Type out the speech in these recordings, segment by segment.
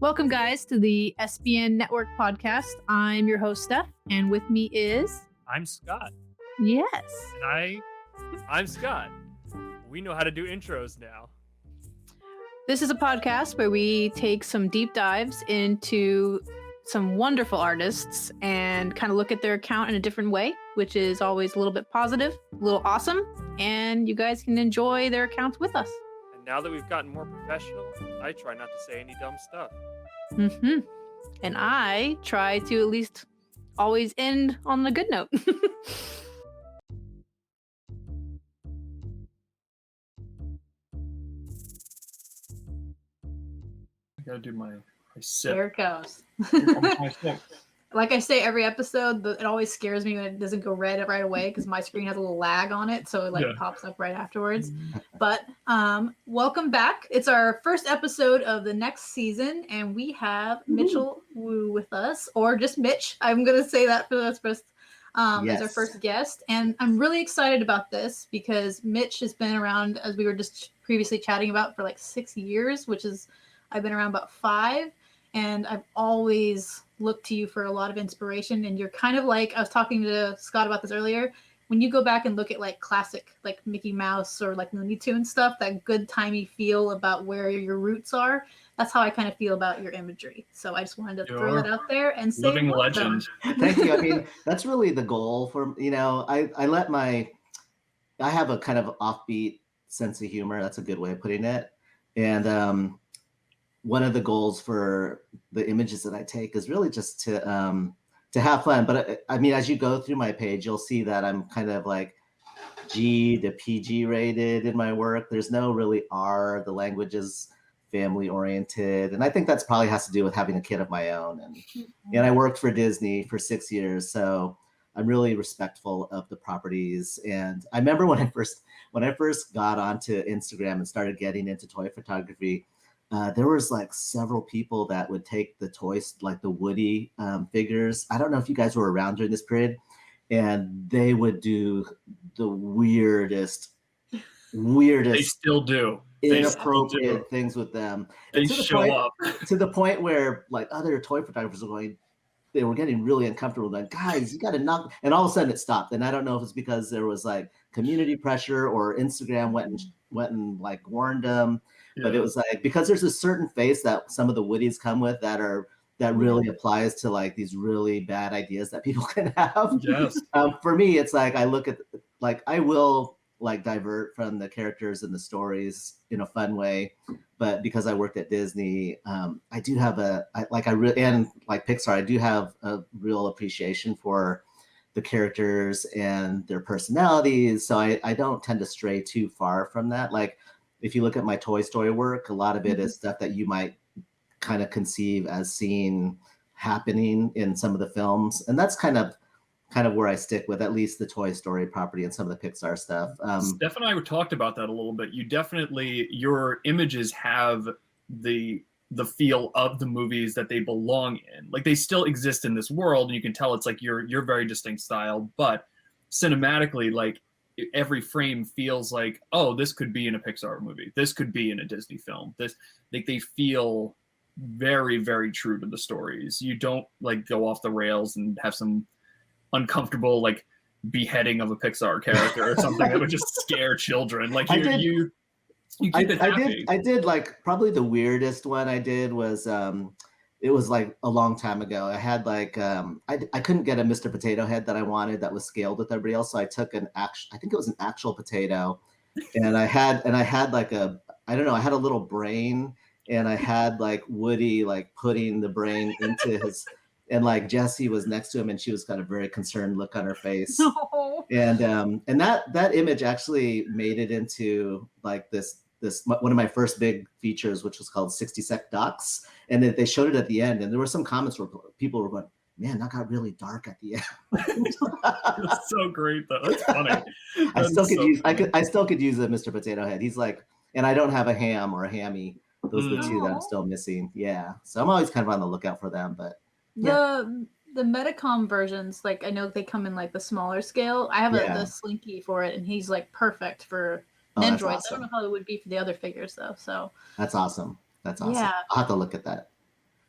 Welcome, guys, to the SBN Network Podcast. I'm your host, Steff, and with me is... I'm Scott. Yes. And I'm Scott. We know how to do intros now. This is a podcast where we take some deep dives into some wonderful artists and kind of look at their account in a different way, which is always a little bit positive, a little awesome, and you guys can enjoy their accounts with us. And now that we've gotten more professional, I try not to say any dumb stuff. Mm-hmm. And I try to at least always end on a good note. I gotta do my sip. There it goes. My sip. Like I say every episode, it always scares me when it doesn't go red right away because my screen has a little lag on it, so it pops up right afterwards. But welcome back. It's our first episode of the next season, and we have Mitchell Wu with us, or just Mitch. I'm going to say that for the first as our first guest, and I'm really excited about this because Mitch has been around, as we were just previously chatting about, for like 6 years, which is I've been around about 5. And I've always looked to you for a lot of inspiration. And you're kind of like, I was talking to Scott about this earlier, when you go back and look at like classic, like Mickey Mouse or like Looney Tunes stuff, that good timey feel about where your roots are. That's how I kind of feel about your imagery. So I just wanted to throw that out there and say living legend. Thank you. I mean, that's really the goal for, I have a kind of offbeat sense of humor. That's a good way of putting it. And, one of the goals for the images that I take is really just to have fun. But I mean, as you go through my page, you'll see that I'm kind of like G to PG rated in my work. There's no really R. The language is family oriented. And I think that's probably has to do with having a kid of my own. And I worked for Disney for 6 years. So I'm really respectful of the properties. And I remember when I first got onto Instagram and started getting into toy photography, there was like several people that would take the toys, like the Woody figures. I don't know if you guys were around during this period, and they would do the weirdest. They still do. Inappropriate things with them. They show up to the point where like other toy photographers were going. They were getting really uncomfortable. Like, guys, you got to knock. And all of a sudden it stopped. And I don't know if it's because there was like community pressure or Instagram went and like warned them. But it was like, because there's a certain face that some of the Woodies come with that really applies to like these really bad ideas that people can have. Yes. For me, it's like I look at like I will like divert from the characters and the stories in a fun way, but because I worked at Disney, I do have and like Pixar, I do have a real appreciation for the characters and their personalities. So I don't tend to stray too far from that. Like, if you look at my Toy Story work, a lot of it is stuff that you might kind of conceive as seeing happening in some of the films. And that's kind of where I stick with at least the Toy Story property and some of the Pixar stuff. Steph and I talked about that a little bit. Your images have the feel of the movies that they belong in. Like they still exist in this world, and you can tell it's like your very distinct style, but cinematically, like every frame feels like, oh, this could be in a Pixar movie. This could be in a Disney film. They feel very, very true to the stories. You don't like go off the rails and have some uncomfortable like beheading of a Pixar character or something that would just scare children. Like you keep it happy. I did like probably the weirdest one I did was it was like a long time ago. I had like I couldn't get a Mr. Potato Head that I wanted that was scaled with everybody else. So I took I think it was an actual potato, and I had like I had a little brain, and I had like Woody like putting the brain into his, and like Jessie was next to him, and she was got a very concerned look on her face. No. And that image actually made it into like this one of my first big features, which was called 60 Sec Docs, and they showed it at the end, and there were some comments where people were going, man, that got really dark at the end. That's so great though. That's funny. I still could use a Mr. Potato Head. He's like, and I don't have a ham or a hammy. Those are the two that I'm still missing. Yeah. So I'm always kind of on the lookout for them, but yeah. The Metacom versions, like I know they come in like the smaller scale. I have the Slinky for it, and he's like perfect for Androids. Awesome. I don't know how it would be for the other figures though. So that's awesome. Yeah. I'll have to look at that.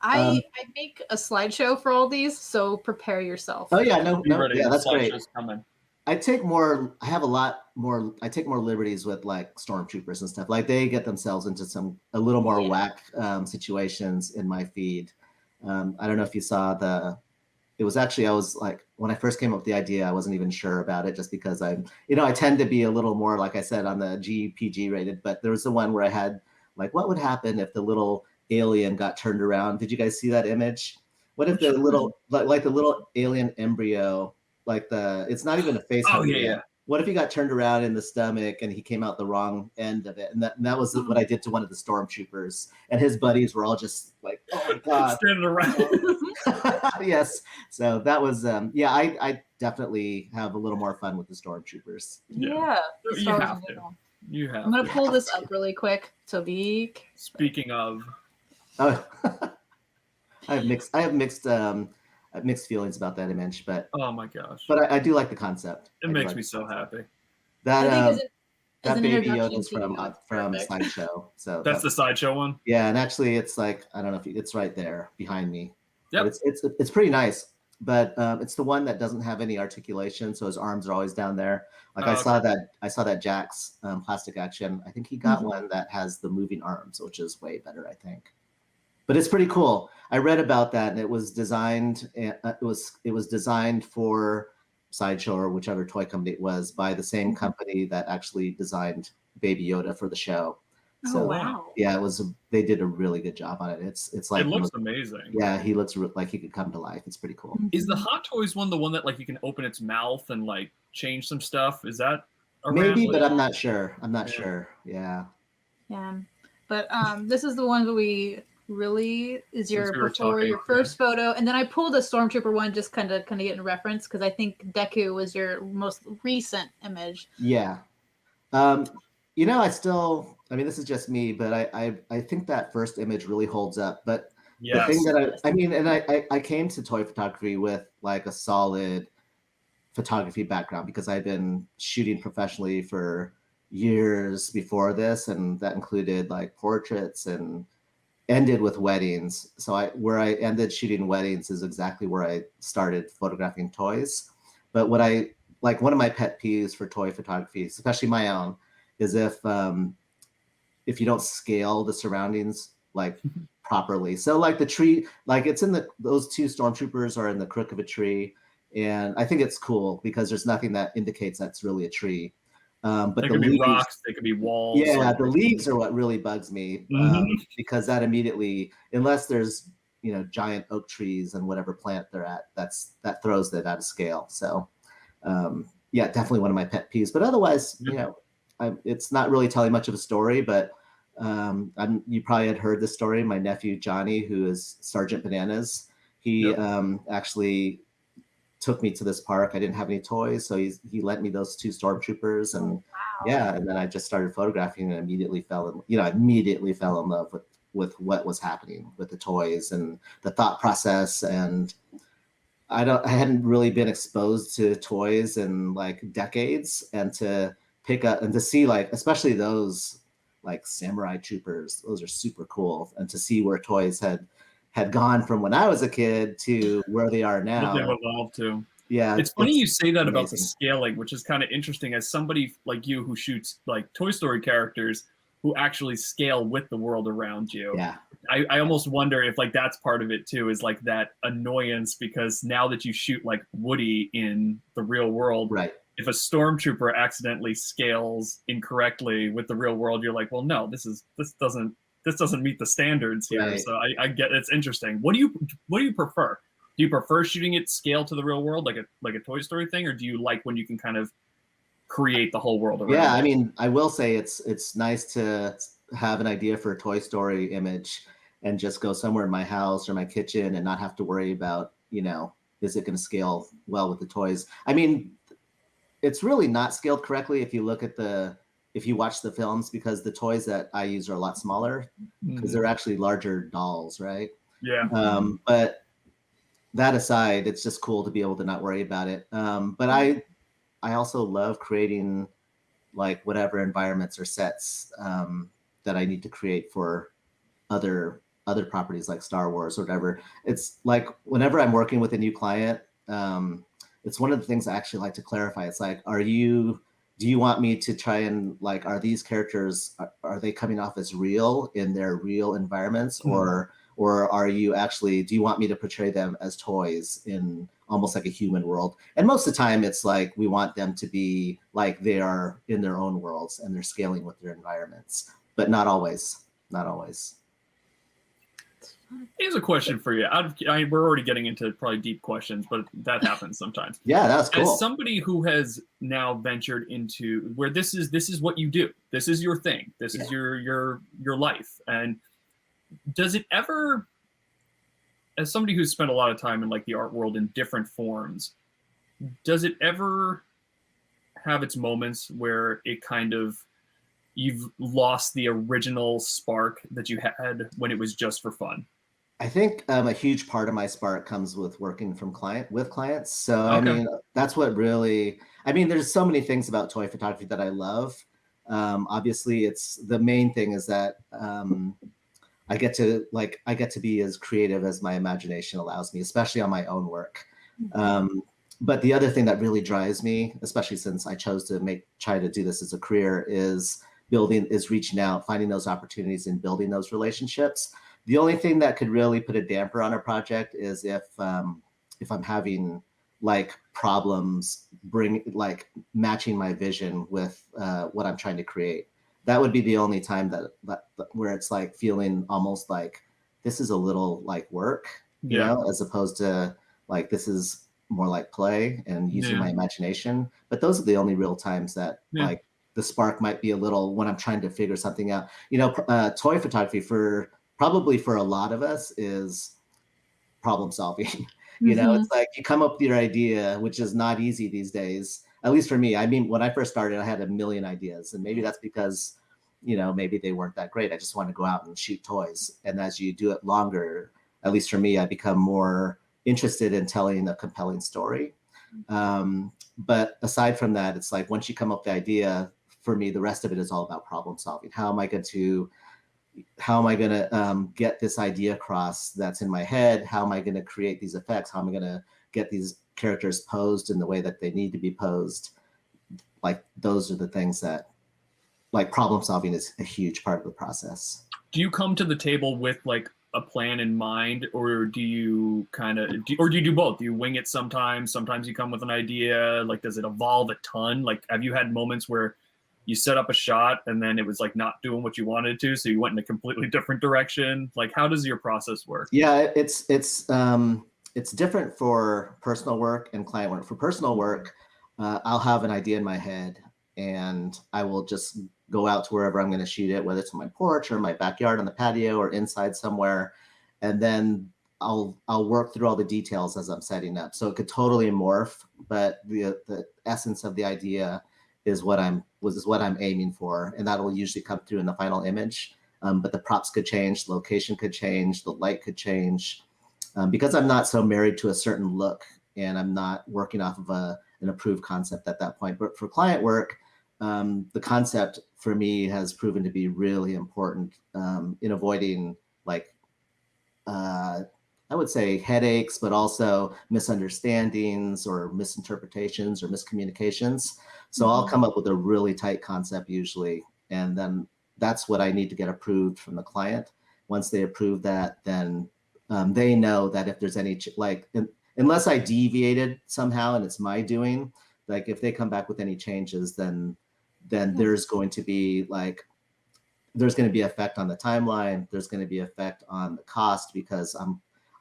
I make a slideshow for all these, so prepare yourself. Oh yeah, no, Ready, yeah, that's great. Coming. I take more liberties with like stormtroopers and stuff. Like they get themselves into a little more whack situations in my feed. I don't know if you saw it was actually, I was like, when I first came up with the idea, I wasn't even sure about it just because I tend to be a little more, like I said, on the GPG rated, but there was the one where I had like, what would happen if the little alien got turned around? Did you guys see that image? What if the little, like the little alien embryo, like it's not even a face. Oh yeah. What if he got turned around in the stomach and he came out the wrong end of it? And that was what I did to one of the stormtroopers. And his buddies were all just like, oh my God. Standing around. Yes. So that was, I definitely have a little more fun with the stormtroopers. Yeah. You have to. You have I'm going to pull this up really quick. So be careful. Speaking of. Oh, I have mixed feelings about that image, but oh my gosh! But I do like the concept. It makes me so happy. That Baby Yoda's from Sideshow. So that's the Sideshow one. Yeah, and actually, it's like I don't know if it's right there behind me. Yeah, it's pretty nice, but it's the one that doesn't have any articulation, so his arms are always down there. Like I saw that Jack's plastic action. I think he got one that has the moving arms, which is way better, I think. But it's pretty cool. I read about that, and it was designed. It was designed for Sideshow or whichever toy company it was by the same company that actually designed Baby Yoda for the show. So, wow! Yeah, it was. They did a really good job on it. It's like it looks amazing. Yeah, he looks like he could come to life. It's pretty cool. Is the Hot Toys one the one that like you can open its mouth and like change some stuff? Is that maybe? But I'm not sure. Sure. Yeah. Yeah, but this is the one that we. Really is your first photo, and then I pulled a stormtrooper one just kind of get in reference because I think Deku was your most recent image. Yeah, I mean this is just me, but I think that first image really holds up. But the thing that I came to toy photography with like a solid photography background because I've been shooting professionally for years before this, and that included like portraits and ended with weddings. So where I ended shooting weddings is exactly where I started photographing toys. But what one of my pet peeves for toy photography, especially my own, is if you don't scale the surroundings like properly. So like the tree, like it's in those two stormtroopers are in the crook of a tree. And I think it's cool because there's nothing that indicates that's really a tree. But they could be rocks, they could be walls. Yeah, the leaves are what really bugs me because that immediately, unless there's giant oak trees and whatever plant they're at, that throws it out of scale. So, definitely one of my pet peeves. But otherwise, it's not really telling much of a story. But you probably had heard this story. My nephew Johnny, who is Sergeant Bananas, he actually took me to this park. I didn't have any toys, so he lent me those two stormtroopers, and and then I just started photographing and immediately fell in love with what was happening with the toys and the thought process. And I hadn't really been exposed to toys in like decades, and to pick up and to see like especially those like samurai troopers, those are super cool, and to see where toys had gone from when I was a kid to where they are now. They've evolved to. Yeah. It's funny you say that about the scaling, which is kind of interesting as somebody like you who shoots like Toy Story characters who actually scale with the world around you. Yeah. I almost wonder if like that's part of it too, is like that annoyance because now that you shoot like Woody in the real world, right? If a stormtrooper accidentally scales incorrectly with the real world, you're like, well, no, this doesn't meet the standards here. Right. So I get it's interesting. What do you prefer? Do you prefer shooting it scale to the real world like a Toy Story thing, or do you like when you can kind of create the whole world around it? I mean, I will say it's nice to have an idea for a Toy Story image and just go somewhere in my house or my kitchen and not have to worry about, is it going to scale well with the toys? I mean, it's really not scaled correctly if you look at if you watch the films, because the toys that I use are a lot smaller because they're actually larger dolls, right? Yeah. But that aside, it's just cool to be able to not worry about it. But I also love creating like whatever environments or sets that I need to create for other other properties like Star Wars or whatever. It's like whenever I'm working with a new client, it's one of the things I actually like to clarify. It's like, do you want me to try and like, are these characters, are they coming off as real in their real environments, or are you actually, do you want me to portray them as toys in almost like a human world? And most of the time it's like, we want them to be like they are in their own worlds and they're scaling with their environments, but not always. Here's a question for you. We're already getting into probably deep questions, but that happens sometimes. Yeah, that's cool. As somebody who has now ventured into where this is what you do, this is your thing, this is your life, and does it ever, as somebody who's spent a lot of time in like the art world in different forms, does it ever have its moments where it kind of, you've lost the original spark that you had when it was just for fun? I think a huge part of my spark comes with working with clients. So, Okay. I mean, that's what really, I mean, there's so many things about toy photography that I love. Obviously, it's the main thing is that I get to be as creative as my imagination allows me, especially on my own work. But the other thing that really drives me, especially since I chose to try to do this as a career, is reaching out, finding those opportunities and building those relationships. The only thing that could really put a damper on a project is if I'm having like problems matching my vision with what I'm trying to create. That would be the only time that where it's like feeling almost like this is a little like work, you know, as opposed to like this is more like play and using my imagination. But those are the only real times that like the spark might be a little when I'm trying to figure something out. You know, toy photography probably for a lot of us is problem solving. You know, it's like you come up with your idea, which is not easy these days, at least for me. I mean, when I first started, I had a million ideas, and maybe that's because, you know, maybe they weren't that great. I just wanted to go out and shoot toys. And as you do it longer, at least for me, I become more interested in telling a compelling story. But aside from that, it's like once you come up with the idea, for me, the rest of it is all about problem solving. How am I going to get this idea across that's in my head? How am I going to create these effects? How am I going to get these characters posed in the way that they need to be posed? Like those are the things that, like, problem solving is a huge part of the process. Do you come to the table with like a plan in mind, or do you do you do both? Do you wing it sometimes? Sometimes you come with an idea. Like, does it evolve a ton? Like, have you had moments where you set up a shot and then it was like not doing what you wanted to, so you went in a completely different direction? Like, how does your process work? Yeah, it's different for personal work and client work. For personal work, I'll have an idea in my head and I will just go out to wherever I'm going to shoot it, whether it's on my porch or my backyard on the patio or inside somewhere. And then I'll work through all the details as I'm setting up. So it could totally morph, but the essence of the idea is what I'm aiming for, and that'll usually come through in the final image. But the props could change, the location could change, the light could change, because I'm not so married to a certain look, and I'm not working off of an approved concept at that point. But for client work, the concept for me has proven to be really important in avoiding I would say headaches, but also misunderstandings or misinterpretations or miscommunications. So I'll come up with a really tight concept usually, and then that's what I need to get approved from the client. Once they approve that, then they know that if there's any, unless I deviated somehow and it's my doing, like if they come back with any changes, then there's going to be effect on the timeline. There's going to be effect on the cost, because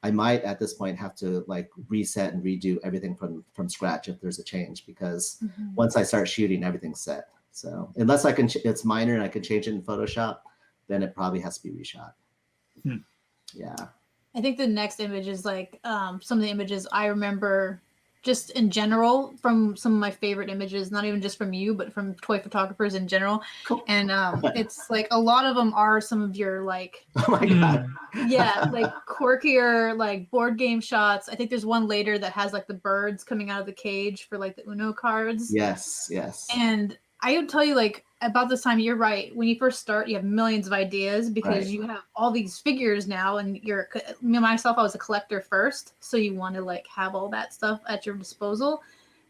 I might at this point have to like reset and redo everything from scratch if there's a change, because once I start shooting, everything's set. So unless it's minor and I can change it in Photoshop, then it probably has to be reshot. Yeah. I think the next image is like some of the images I remember just in general from some of my favorite images, not even just from you, but from toy photographers in general. Cool. And it's like a lot of them are some of your like, oh my God. Yeah, like quirkier, like board game shots. I think there's one later that has like the birds coming out of the cage for like the Uno cards. Yes, yes. And I would tell you, like, about this time, you're right. When you first start, you have millions of ideas because Right. you have all these figures now, and me myself, I was a collector first, so you want to like have all that stuff at your disposal.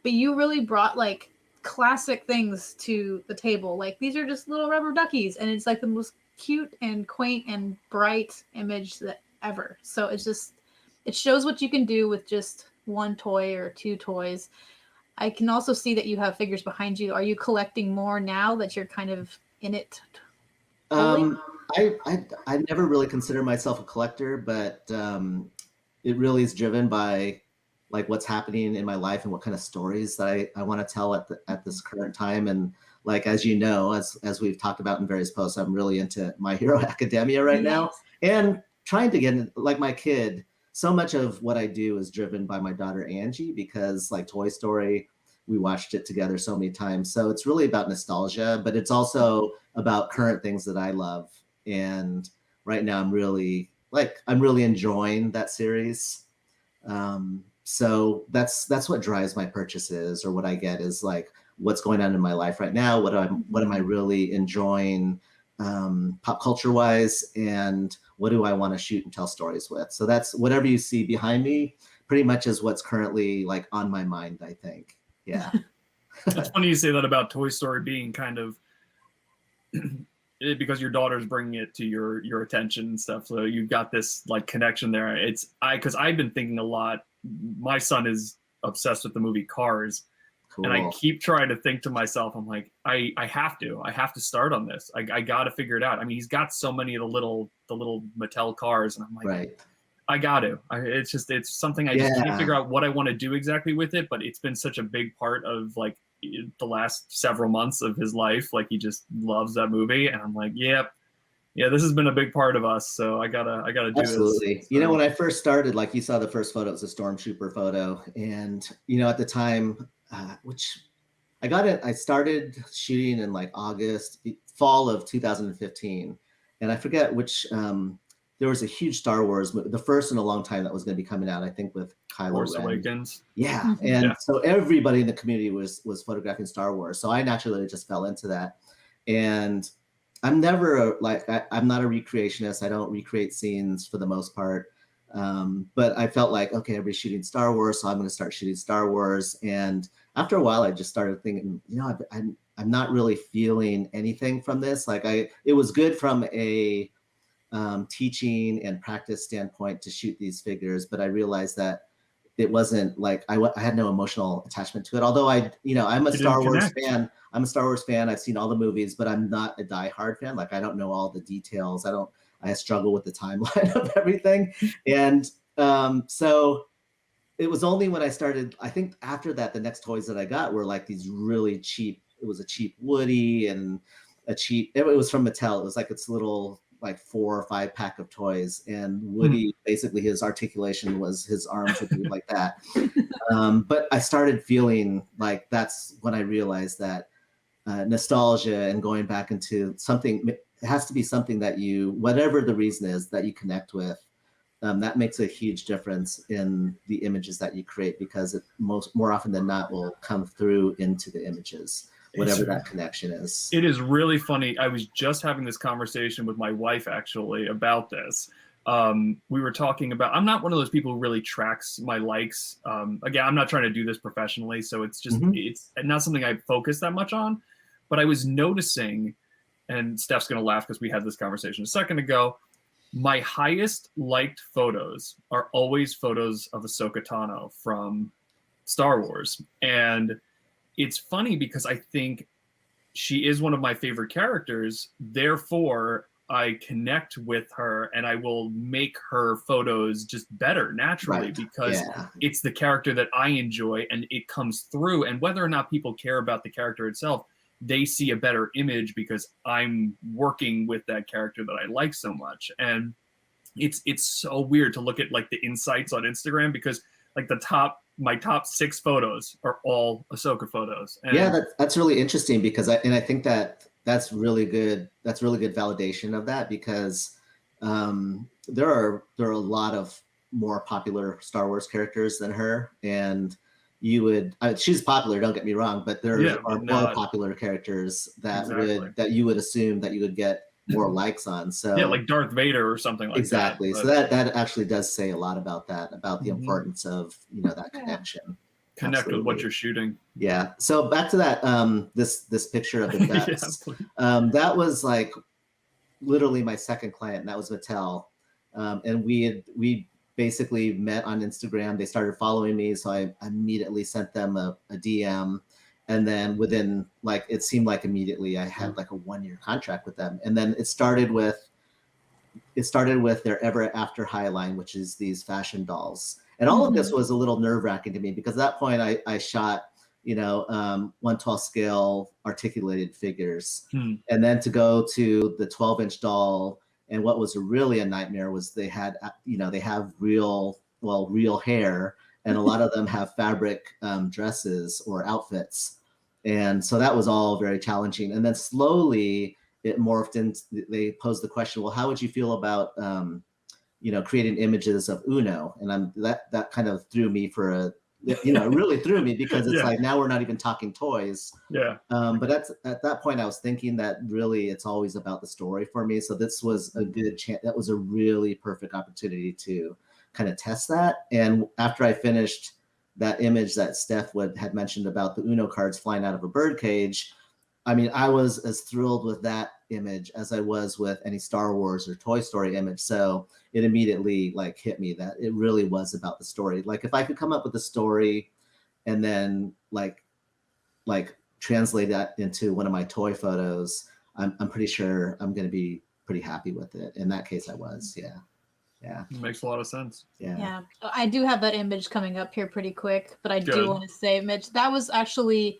But you really brought like classic things to the table. Like these are just little rubber duckies, and it's like the most cute and quaint and bright image that ever. So it shows what you can do with just one toy or two toys. I can also see that you have figures behind you. Are you collecting more now that you're kind of in it? I never really consider myself a collector, but it really is driven by like what's happening in my life and what kind of stories that I want to tell at this current time. And like, as you know, as we've talked about in various posts, I'm really into My Hero Academia right now, and trying to get in, like my kid. So much of what I do is driven by my daughter Angie, because like Toy Story, we watched it together so many times. So it's really about nostalgia, but it's also about current things that I love. And right now I'm really enjoying that series. So that's what drives my purchases, or what I get is like what's going on in my life right now. What am I really enjoying pop culture wise, and what do I want to shoot and tell stories with? So that's whatever you see behind me pretty much is what's currently like on my mind, I think. Yeah. It's funny you say that about Toy Story being kind of because your daughter's bringing it to your attention and stuff. So you've got this like connection there. Because I've been thinking a lot. My son is obsessed with the movie Cars. Cool. And I keep trying to think to myself, I'm like, I have to start on this. I got to figure it out. I mean, he's got so many of the little Mattel cars, and I'm like, right. I got to. It's something I just can't figure out what I want to do exactly with it. But it's been such a big part of like the last several months of his life. Like he just loves that movie, and I'm like, yeah, this has been a big part of us. So I gotta do Absolutely. this. So. You know, when I first started, like you saw the first photo, it was a Stormtrooper photo, and you know, at the time, which I started shooting in like fall of 2015, and I forget which. There was a huge Star Wars movie, the first in a long time, that was going to be coming out, I think, with Kylo Force Ren. Awakens. Yeah, and so everybody in the community was photographing Star Wars. So I naturally just fell into that, and I'm never I'm not a recreationist. I don't recreate scenes for the most part, but I felt like, okay, everybody's shooting Star Wars, so I'm going to start shooting Star Wars. And after a while, I just started thinking, you know, I'm not really feeling anything from this. Like it was good from a teaching and practice standpoint to shoot these figures, but I realized that it wasn't like I had no emotional attachment to it. Although I'm a Star Wars fan. I'm a Star Wars fan. I've seen all the movies, but I'm not a diehard fan. Like I don't know all the details. I struggle with the timeline of everything. And so it was only when I started, I think after that, the next toys that I got were like these really cheap. It was a cheap Woody and it was from Mattel. It was like its little like 4 or 5 pack of toys, and Woody basically his articulation was his arms would be like that. But I started feeling like that's when I realized that nostalgia and going back into something, it has to be something that you, whatever the reason is, that you connect with. That makes a huge difference in the images that you create, because it more often than not will come through into the images, whatever that connection is. It is really funny. I was just having this conversation with my wife actually about this. We were talking about, I'm not one of those people who really tracks my likes. Again, I'm not trying to do this professionally, so it's just, it's not something I focus that much on. But I was noticing, and Steph's going to laugh because we had this conversation a second ago, my highest liked photos are always photos of Ahsoka Tano from Star Wars. And it's funny because I think she is one of my favorite characters. Therefore, I connect with her and I will make her photos just better naturally, because it's the character that I enjoy and it comes through. And whether or not people care about the character itself, they see a better image because I'm working with that character that I like so much. And it's so weird to look at like the insights on Instagram, because like my top 6 photos are all Ahsoka photos. And that's really interesting, because I think that's really good. That's really good validation of that, because there are a lot of more popular Star Wars characters than her, and you would she's popular, don't get me wrong, but there are more popular characters that that you would assume that you would get more likes on. So like Darth Vader or something like that. Exactly. So that actually does say a lot about that, about the importance of, that connection. Connect with what you're shooting. Yeah. So back to that this picture of the ducks. That was like literally my second client, and that was Mattel. And we basically met on Instagram. They started following me, so I immediately sent them a DM. And then within it seemed like immediately I had like a 1-year contract with them. And then it started with their Ever After High line, which is these fashion dolls. And all of this was a little nerve-wracking to me because at that point I shot, 1/12 scale articulated figures. And then to go to the 12-inch doll, and what was really a nightmare was they had, they have real hair, and a lot of them have fabric dresses or outfits. And so that was all very challenging. And then slowly it morphed into, they posed the question, well, how would you feel about, creating images of Uno? And that kind of threw me for it really threw me because it's like, now we're not even talking toys. Yeah. But at that point I was thinking that really it's always about the story for me. So this was a good chance. That was a really perfect opportunity to kind of test that. And after I finished that image that Steff had mentioned about the Uno cards flying out of a bird cage, I mean, I was as thrilled with that image as I was with any Star Wars or Toy Story image. So it immediately hit me that it really was about the story. Like if I could come up with a story and then like translate that into one of my toy photos, I'm pretty sure I'm going to be pretty happy with it. In that case, I was, yeah. It makes a lot of sense. Yeah. I do have that image coming up here pretty quick, but I do want to say, Mitch, that was actually,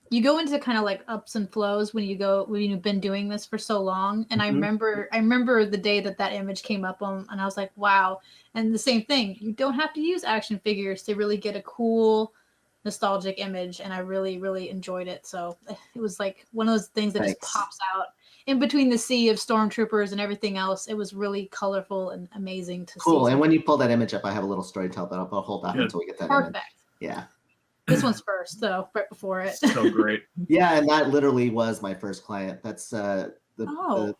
you go into kind of like ups and flows when you've been doing this for so long. And I remember the day that image came up on, and I was like, wow. And the same thing, you don't have to use action figures to really get a cool nostalgic image. And I really, really enjoyed it. So it was like one of those things that just pops out in between the sea of stormtroopers and everything else. It was really colorful and amazing to see. Cool. And when you pull that image up, I have a little story to tell, but I'll hold off until we get that Perfect. image. Yeah. This one's first, though, right before it. So great. Yeah, and that literally was my first client. That's the toy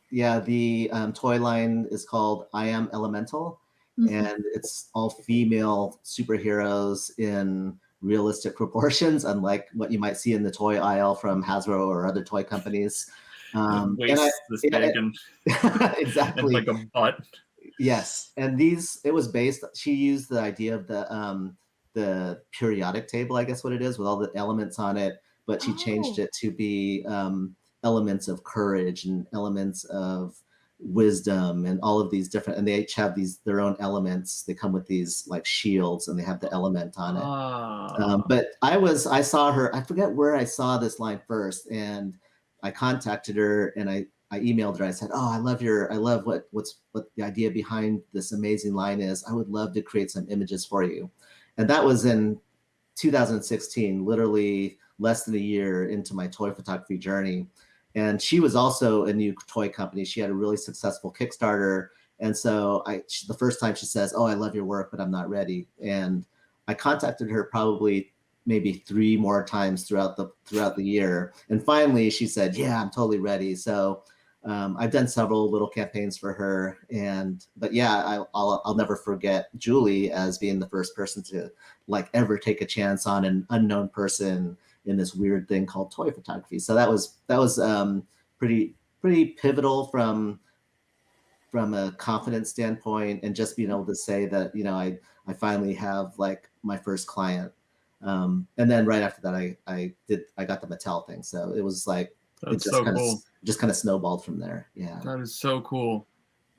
line is called I Am Elemental, and it's all female superheroes in realistic proportions, unlike what you might see in the toy aisle from Hasbro or other toy companies. This big and exactly, and like a butt. Yes, and it was based. She used the idea of the periodic table, I guess what it is, with all the elements on it, but she changed it to be elements of courage and elements of wisdom and all of these different, and they each have their own elements. They come with these like shields and they have the element on it. But I saw her, I forget where I saw this line first, and I contacted her and I emailed her. I said, oh, I love what the idea behind this amazing line is. I would love to create some images for you. And that was in 2016, literally less than a year into my toy photography journey. And she was also a new toy company. She had a really successful Kickstarter. And so the first time she says, oh, I love your work, but I'm not ready. And I contacted her probably maybe 3 more times throughout the year. And finally she said, yeah, I'm totally ready. So I've done several little campaigns for her, but yeah, I'll never forget Julie as being the first person to ever take a chance on an unknown person in this weird thing called toy photography. So that was pretty pivotal from a confidence standpoint, and just being able to say that I finally have my first client. And then right after that, I got the Mattel thing. So it was just kind of snowballed from there. Yeah, that is so cool.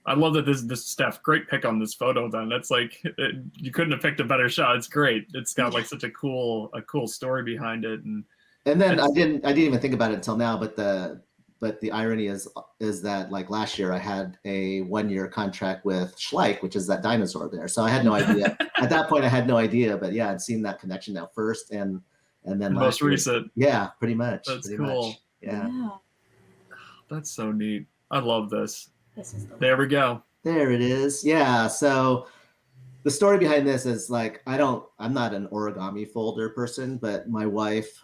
I love that this Steff, great pick on this photo. Then that's you couldn't have picked a better shot. It's great. It's got such a cool story behind it. And then I didn't even think about it until now. But the irony is that last year I had a 1-year contract with Schleich, which is that dinosaur there. So I had no idea at that point. I had no idea. But yeah, I'd seen that connection now first, and then most recent. Yeah, pretty much. That's cool. Much. Yeah. That's so neat. I love this. This is there we go. There it is. Yeah. So the story behind this is like I'm not an origami folder person, but my wife,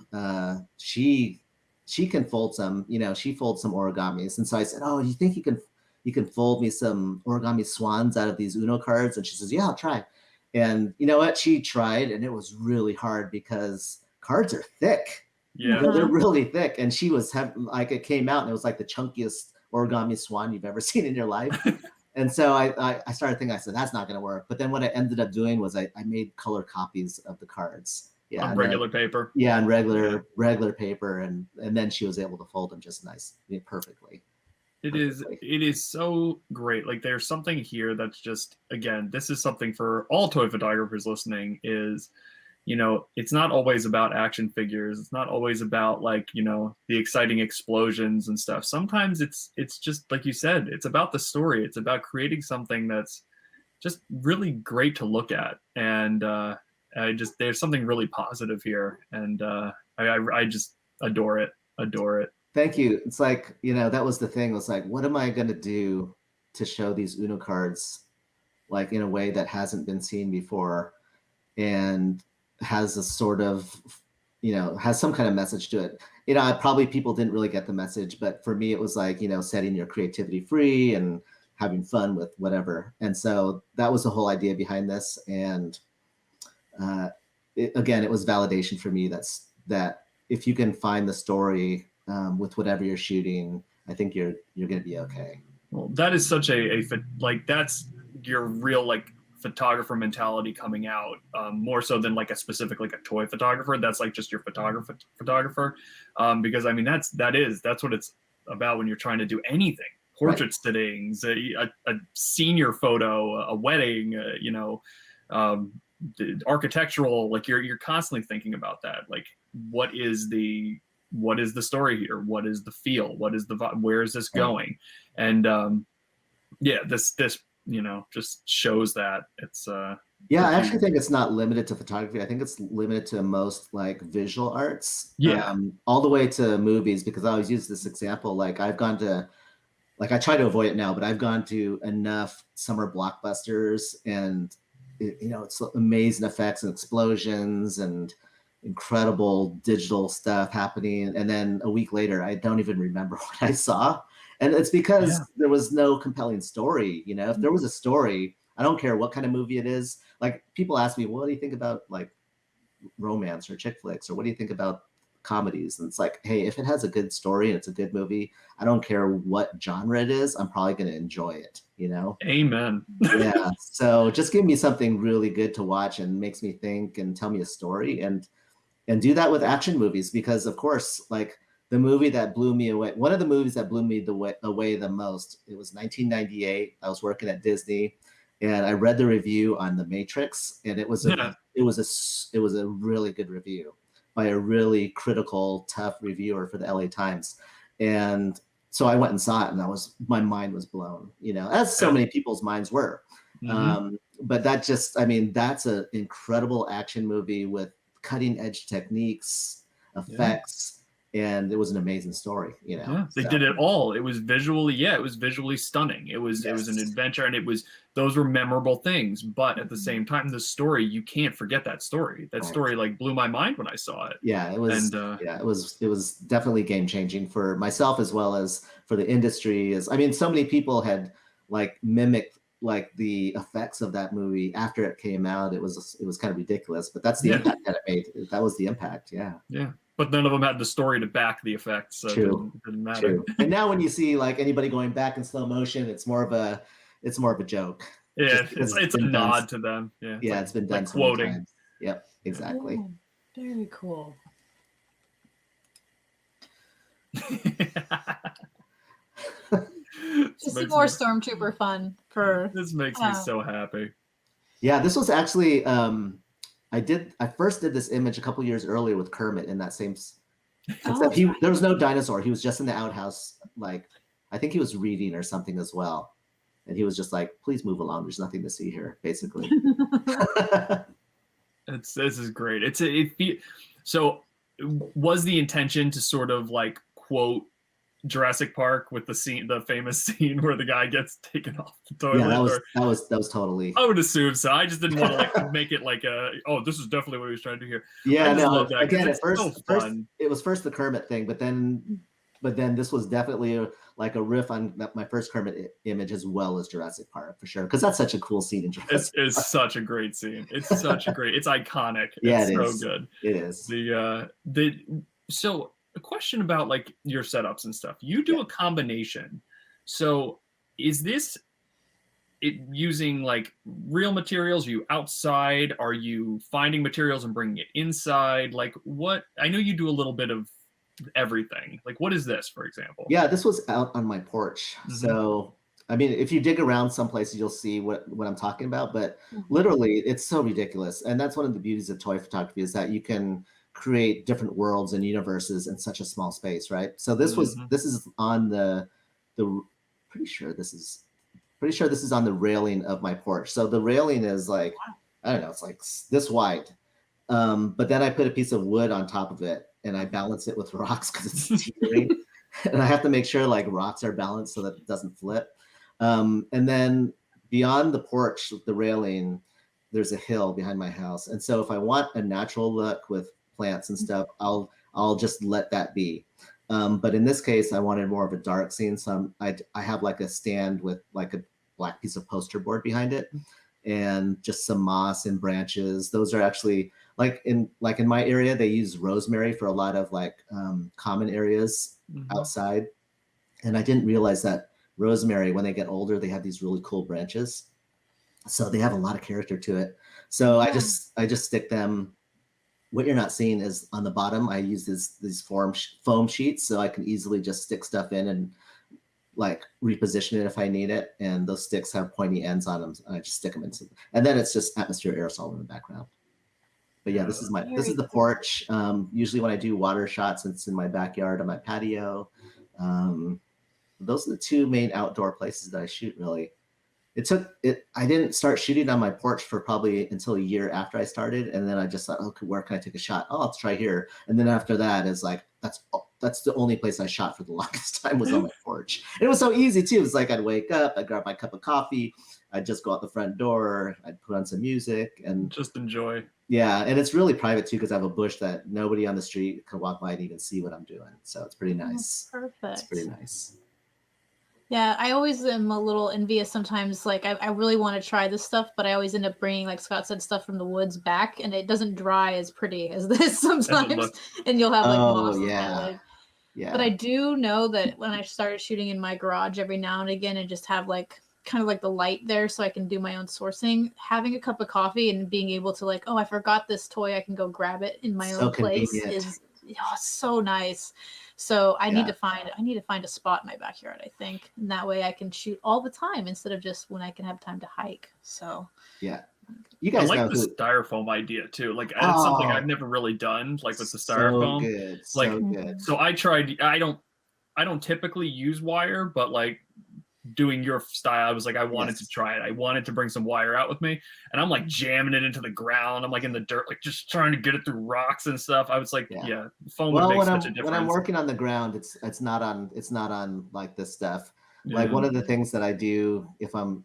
she can fold some, she folds some origamis. And so I said, oh, you think you can fold me some origami swans out of these Uno cards? And she says, yeah, I'll try. And you know what? She tried, and it was really hard because cards are thick. Yeah. They're really thick. And she was like, it came out and it was like the chunkiest origami swan you've ever seen in your life. And so I started thinking, I said, that's not going to work. But then what I ended up doing was I made color copies of the cards. Yeah. On regular paper. Yeah, on regular paper. And then she was able to fold them just perfectly. It is so great. Like there's something here that's just, again, this is something for all toy photographers listening is, it's not always about action figures. It's not always about like, the exciting explosions and stuff. Sometimes it's just like you said, it's about the story. It's about creating something that's just really great to look at. And there's something really positive here. And I just adore it. Thank you. It's like, that was the thing. It was like, what am I going to do to show these Uno cards like in a way that hasn't been seen before and has a sort of, has some kind of message to it. Probably people didn't really get the message, but for me, it was like, setting your creativity free and having fun with whatever. And so that was the whole idea behind this. And again, it was validation for me that if you can find the story with whatever you're shooting, I think you're going to be okay. Well, that is such that's your real like photographer mentality coming out, more so than like a specific like a toy photographer. That's like just your photographer, because I mean that's what it's about when you're trying to do anything. Portrait sittings, a senior photo, a wedding, the architectural, like you're constantly thinking about that. Like what is the story here? What is the feel? What is the vibe? Where is this going? And this just shows that it's I actually think it's not limited to photography. I think it's limited to most like visual arts, all the way to movies, because I always use this example. Like I've gone to, like I try to avoid it now, but I've gone to enough summer blockbusters, and it's amazing effects and explosions and incredible digital stuff happening, and then a week later I don't even remember what I saw, and it's because there was no compelling story. If there was a story, I don't care what kind of movie it is. Like people ask me, what do you think about like romance or chick flicks, or what do you think about comedies? And it's like, hey, if it has a good story and it's a good movie, I don't care what genre it is, I'm probably going to enjoy it. Amen. Yeah, so just give me something really good to watch and makes me think and tell me a story, and do that with action movies, because of course, like the movie that blew me away, one of the movies that blew me away the most, it was 1998. I was working at Disney, and I read the review on The Matrix, and it was a really good review by a really critical, tough reviewer for the LA Times. And so I went and saw it, and my mind was blown, as so many people's minds were. Mm-hmm. But that's an incredible action movie with cutting edge techniques, effects, and it was an amazing story. They did it all. It was visually stunning. It was an adventure, and those were memorable things. But at the same time, the story, you can't forget that story. That story like blew my mind when I saw it. Yeah, it was. And, it was definitely game changing for myself as well as for the industry. So many people had like mimicked like the effects of that movie after it came out. It was kind of ridiculous, but that's the impact that it made. That was the impact. Yeah. But none of them had the story to back the effects. So True. It didn't matter. True. And now when you see like anybody going back in slow motion, it's more of a joke. Yeah, it's a nod to them. Yeah. Yeah, it's been done like so many quoting. times. Yep, exactly. Oh, very cool. Just some more Stormtrooper fun for. This makes me so happy. Yeah, this was actually I first did this image a couple years earlier with Kermit in that same. Except there was no dinosaur. He was just in the outhouse, like I think he was reading or something as well, and he was just like, "Please move along. There's nothing to see here." Basically. This is great. So was the intention to sort of like quote Jurassic Park with the famous scene where the guy gets taken off the toilet? Yeah, that was totally. I would assume so. I just didn't want to like make it like this is definitely what he was trying to do here. Yeah, love that, again, it's first it was first the Kermit thing, but then this was definitely like a riff on my first Kermit image as well as Jurassic Park for sure, because that's such a cool scene in Jurassic Park. It's such a great scene. It's such a great. It's iconic. Yeah, it's it so is. good. It is. So a question about like your setups and stuff. You do a combination. So is this using like real materials? Are you outside? Are you finding materials and bringing it inside? Like what? I know you do a little bit of everything. Like what is this, for example? Yeah, this was out on my porch. Mm-hmm. So I mean, if you dig around some places, you'll see what I'm talking about. But literally, it's so ridiculous. And that's one of the beauties of toy photography, is that you can create different worlds and universes in such a small space, right? So this is on the pretty sure this is on the railing of my porch. So the railing is like, I don't know, it's like this wide. But then I put a piece of wood on top of it and I balance it with rocks because it's teetering. And I have to make sure like rocks are balanced so that it doesn't flip. And then beyond the porch, the railing, there's a hill behind my house. And so if I want a natural look with plants and stuff, I'll just let that be. But in this case, I wanted more of a dark scene. So I have like a stand with like a black piece of poster board behind it and just some moss and branches. Those are actually like in my area, they use rosemary for a lot of like common areas outside. And I didn't realize that rosemary, when they get older, they have these really cool branches. So they have a lot of character to it. So I just stick them. What you're not seeing is on the bottom, I use these foam sheets so I can easily just stick stuff in and like reposition it if I need it. And those sticks have pointy ends on them. And I just stick them into, and then it's just atmosphere aerosol in the background. But yeah, this is the porch. Usually when I do water shots, it's in my backyard on my patio. Those are the two main outdoor places that I shoot, really. I didn't start shooting on my porch for probably until a year after I started. And then I just thought, okay, where can I take a shot? Oh, let's try here. And then after that, it's like, that's the only place I shot for the longest time was on my porch. And it was so easy too. It's like I'd wake up, I'd grab my cup of coffee, I'd just go out the front door, I'd put on some music and just enjoy. Yeah. And it's really private too, because I have a bush that nobody on the street can walk by and even see what I'm doing. So it's pretty nice. Oh, perfect. It's pretty nice. Yeah, I always am a little envious sometimes. Like, I really want to try this stuff, but I always end up bringing, like Scott said, stuff from the woods back, and it doesn't dry as pretty as this sometimes. And you'll have like moss. Yeah. But I do know that when I started shooting in my garage every now and again, and just have like kind of like the light there, so I can do my own sourcing. Having a cup of coffee and being able to like, oh, I forgot this toy, I can go grab it in my own place is so nice. So I need to find a spot in my backyard, I think. And that way I can shoot all the time instead of just when I can have time to hike. So yeah. You guys I like the styrofoam idea too. Like it's something I've never really done, like with the styrofoam. So good. So I tried. I don't typically use wire, but like doing your style, I was like, I wanted to try it. I wanted to bring some wire out with me, and I'm like jamming it into the ground. I'm like in the dirt, like just trying to get it through rocks and stuff. I was like, foam would make such a difference. When I'm working on the ground, it's not on like this stuff. Like one of the things that I do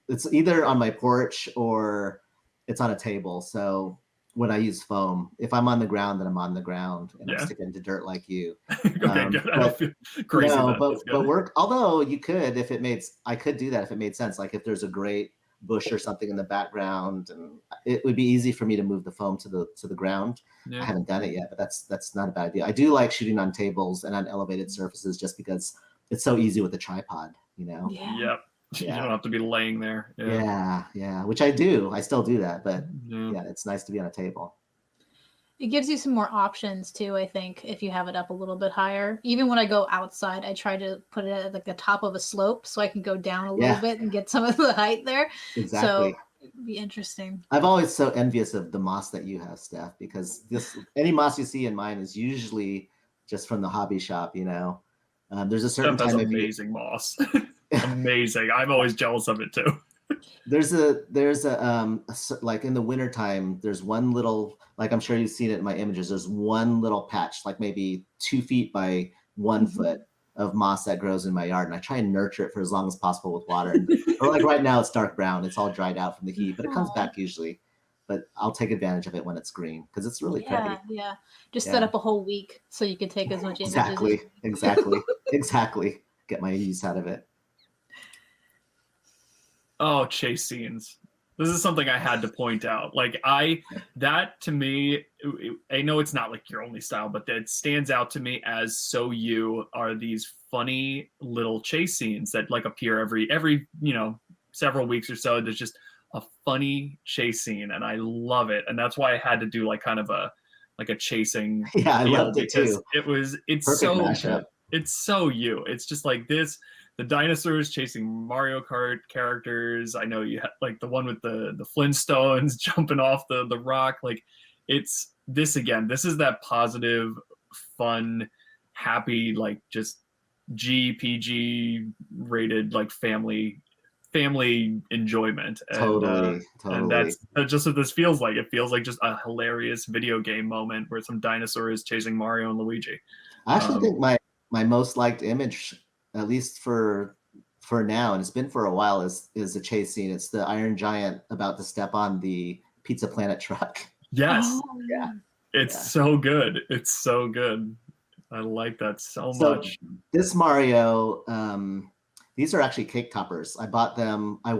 it's either on my porch or it's on a table. So when I use foam, if I'm on the ground, then I'm on the ground and I'm sticking to dirt like you. Okay, good. I don't feel crazy. But work. Although you could, I could do that if it made sense. Like if there's a great bush or something in the background, and it would be easy for me to move the foam to the ground. Yeah. I haven't done it yet, but that's not a bad idea. I do like shooting on tables and on elevated surfaces just because it's so easy with the tripod. You know. Yeah. Yep. You don't have to be laying there. Yeah. Which I do. I still do that, but it's nice to be on a table. It gives you some more options too, I think, if you have it up a little bit higher. Even when I go outside, I try to put it at like the top of a slope so I can go down a little bit and get some of the height there. Exactly. So it'd be interesting. I'm always so envious of the moss that you have, Steff, because any moss you see in mine is usually just from the hobby shop, you know. There's a certain Steff time has amazing moss. Amazing. I'm always jealous of it too. There's a like in the wintertime, there's one little, like I'm sure you've seen it in my images, there's one little patch, like maybe 2 feet by 1 foot of moss that grows in my yard, and I try and nurture it for as long as possible with water. Or like right now, it's dark brown. It's all dried out from the heat, but it comes back usually. But I'll take advantage of it when it's green because it's really pretty. Yeah. Just set up a whole week so you can take as much images. Exactly. Get my use out of it. Oh, chase scenes. This is something I had to point out. Like that to me, I know it's not like your only style, but that stands out to me as so you are these funny little chase scenes that like appear every several weeks or so. There's just a funny chase scene, and I love it. And that's why I had to do like kind of a chasing. Yeah, I loved it too. It's perfect so mashup. It's so you. It's just like this. The dinosaurs chasing Mario Kart characters. I know you have like the one with the Flintstones jumping off the rock. Like it's this again. This is that positive, fun, happy, like just GPG rated like family enjoyment. And, Totally. And that's just what this feels like. It feels like just a hilarious video game moment where some dinosaur is chasing Mario and Luigi. I actually think my most liked image, at least for now, and it's been for a while, is the chase scene. It's the Iron Giant about to step on the Pizza Planet truck. Yes. Oh, yeah. It's so good. It's so good. I like that so much. This Mario, these are actually cake toppers. I bought them. I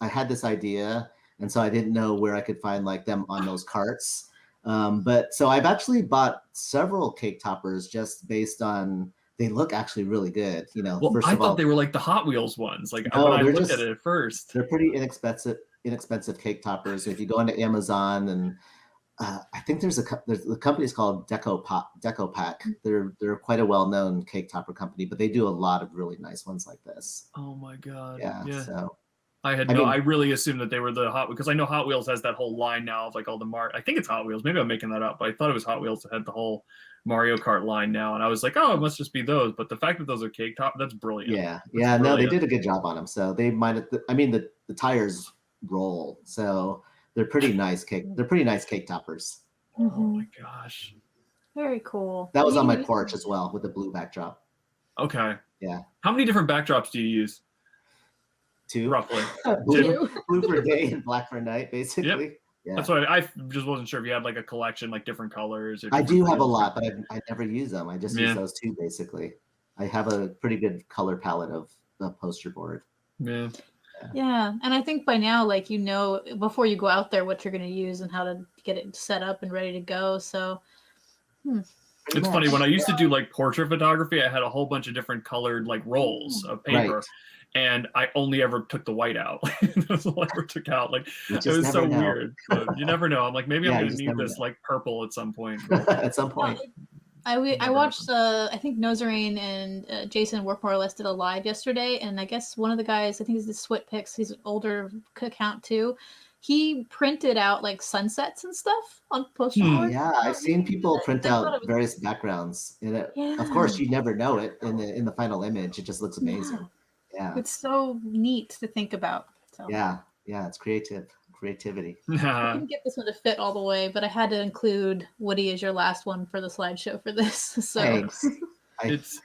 had this idea, and so I didn't know where I could find like them on those carts. But so I've actually bought several cake toppers just based on, they look actually really good. Well, first I of all, thought they were like the Hot Wheels ones. Like No, when I they're looked just- at it at first. they're pretty inexpensive cake toppers. If you go into Amazon, and I think there's the company's called Deco Pack. They're quite a well-known cake topper company, but they do a lot of really nice ones like this. Oh my god. Yeah. So I really assumed that they were the Hot Wheels, because I know Hot Wheels has that whole line now of like all the I think it's Hot Wheels. Maybe I'm making that up, but I thought it was Hot Wheels that had the whole Mario Kart line now, and I was like, oh, it must just be those. But the fact that those are cake top, that's brilliant. Yeah. That's No, they brilliant. did a good job on them. So they might have. I mean, the tires roll, so they're pretty nice cake. They're pretty nice cake toppers. Oh my gosh. Very cool. That was on my porch as well with the blue backdrop. Okay. Yeah. How many different backdrops do you use, 2. roughly? blue for day and black for night, basically. Yeah. That's why I just wasn't sure if you had like a collection, like different colors. Or I different do have a things. lot, but I never use them. I just use those 2 basically. I have a pretty good color palette of the poster board. Yeah. Yeah, and I think by now, like, before you go out there what you're going to use and how to get it set up and ready to go. So It's funny, when I used to do like portrait photography, I had a whole bunch of different colored like rolls of paper. Right. And I only ever took the white out. That's all I ever took out. Like You it just was so never know. weird. But you never know. I'm like, maybe Yeah, I'm you gonna just need never this know. like purple at some point. At some point. I Never watched I think Nozerain and Jason Work More or Less did a live yesterday, and I guess one of the guys, I think he's the Swit Picks, he's an older account too. He printed out like sunsets and stuff on poster board. Yeah, I've seen people print I thought it out was- various backgrounds. And of Yeah. course, you never know it in the final image. It just looks amazing. Yeah. It's so neat to think about. So Yeah. It's creativity. I couldn't get this one to fit all the way, but I had to include Woody as your last one for the slideshow for this. So Thanks. It's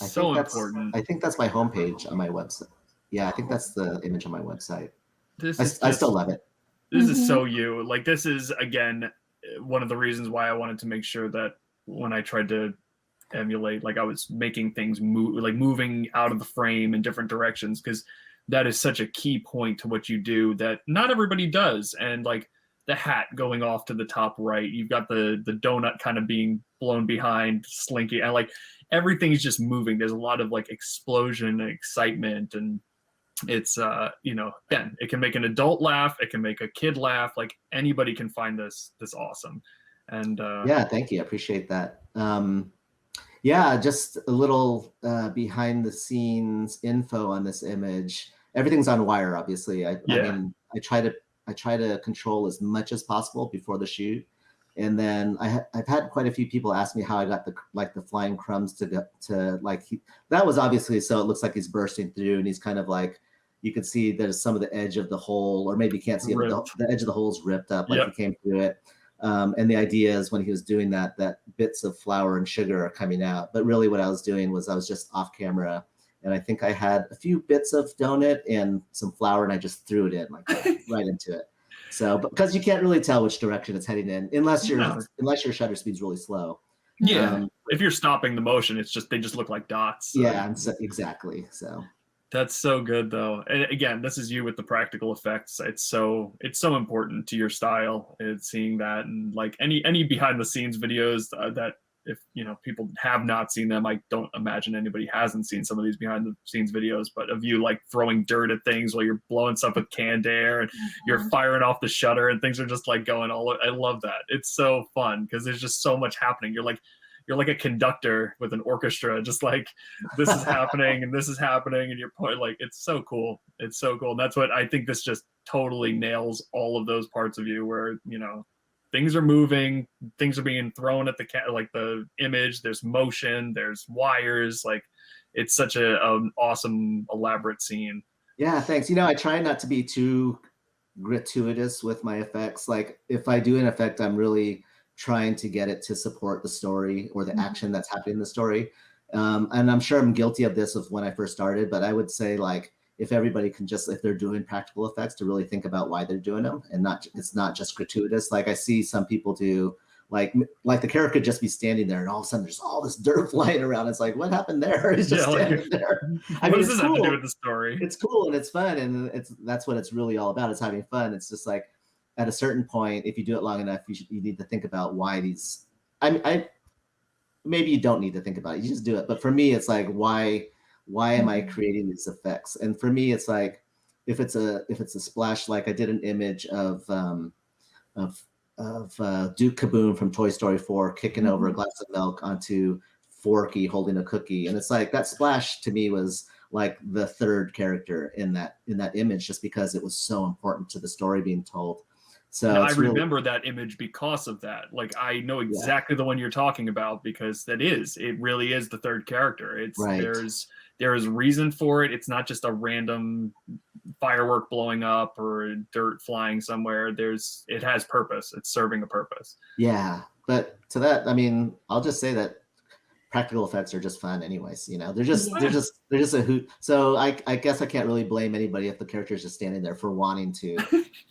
I so think that's- important. I think that's my homepage on my website. Yeah, I think that's the image on my website. This I is still love it. This is so you. Like this is again one of the reasons why I wanted to make sure that when I tried to emulate, like I was making things move, like moving out of the frame in different directions, because that is such a key point to what you do that not everybody does. And like the hat going off to the top right, you've got the donut kind of being blown behind, slinky, and like everything is just moving. There's a lot of like explosion and excitement, and it's again, it can make an adult laugh, it can make a kid laugh. Like anybody can find this awesome. And Yeah, thank you. I appreciate that. Just a little behind the scenes info on this image. Everything's on wire, obviously. I mean, I try to control as much as possible before the shoot. And then I've had quite a few people ask me how I got the flying crumbs that was obviously so it looks like he's bursting through, and he's kind of like, you can see there's some of the edge of the hole, or maybe you can't see it, but the edge of the hole is ripped up, like he came through it. And the idea is when he was doing that bits of flour and sugar are coming out. But really what I was doing was I was just off camera. And I think I had a few bits of donut and some flour, and I just threw it in like that, right into it. So, because you can't really tell which direction it's heading in unless your shutter speed's really slow. Yeah. If you're stopping the motion, they just look like dots. So. Yeah, exactly. So that's so good though. And again, this is you with the practical effects. It's so important to your style. It's seeing that, and like any behind the scenes videos that if people have not seen them, I don't imagine anybody hasn't seen some of these behind the scenes videos, but of you like throwing dirt at things while you're blowing stuff with canned air and you're firing off the shutter and things are just like going all. I love that. It's so fun because there's just so much happening. You're like a conductor with an orchestra, just like this is happening and this is happening and you're like, it's so cool. It's so cool. And that's what I think this just totally nails all of those parts of you where, things are moving, things are being thrown at the image, there's motion, there's wires, like it's such an awesome, elaborate scene. Yeah, thanks. I try not to be too gratuitous with my effects. Like if I do an effect, I'm really trying to get it to support the story or the action that's happening in the story. And I'm sure I'm guilty of this when I first started, but I would say like, if everybody can just, if they're doing practical effects, to really think about why they're doing them and it's not just gratuitous. Like I see some people do like the character could just be standing there and all of a sudden there's all this dirt flying around. It's like, what happened there? He's just standing there. What does this have to do with the story? It's cool and it's fun. And that's what it's really all about. It's having fun. It's just like at a certain point, if you do it long enough, you need to think about why these, maybe you don't need to think about it. You just do it. But for me, it's like, why am I creating these effects? And for me, it's like if it's a splash, like I did an image of Duke Kaboom from Toy Story 4 kicking over a glass of milk onto Forky holding a cookie, and it's like that splash to me was like the third character in that image, just because it was so important to the story being told. So I remember that image because of that. Like I know exactly the one you're talking about because it really is the third character. It's right. There is reason for it. It's not just a random firework blowing up or dirt flying somewhere. It has purpose. It's serving a purpose. Yeah. But to that, I mean, I'll just say that practical effects are just fun anyways. They're just a hoot. So I guess I can't really blame anybody if the character is just standing there for wanting to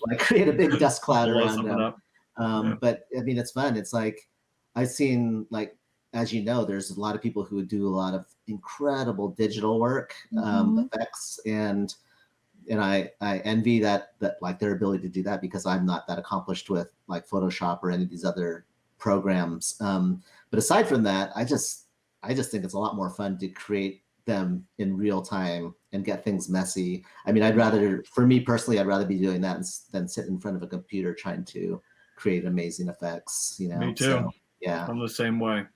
like create a big dust cloud around them. But I mean, it's fun. It's like I've seen, like, as you know, there's a lot of people who do a lot of incredible digital work, effects, and I envy that like their ability to do that, because I'm not that accomplished with like Photoshop or any of these other programs. But aside from that, I just think it's a lot more fun to create them in real time and get things messy. I mean, for me personally, I'd rather be doing that than sit in front of a computer trying to create amazing effects. Me too. So, yeah, I'm the same way.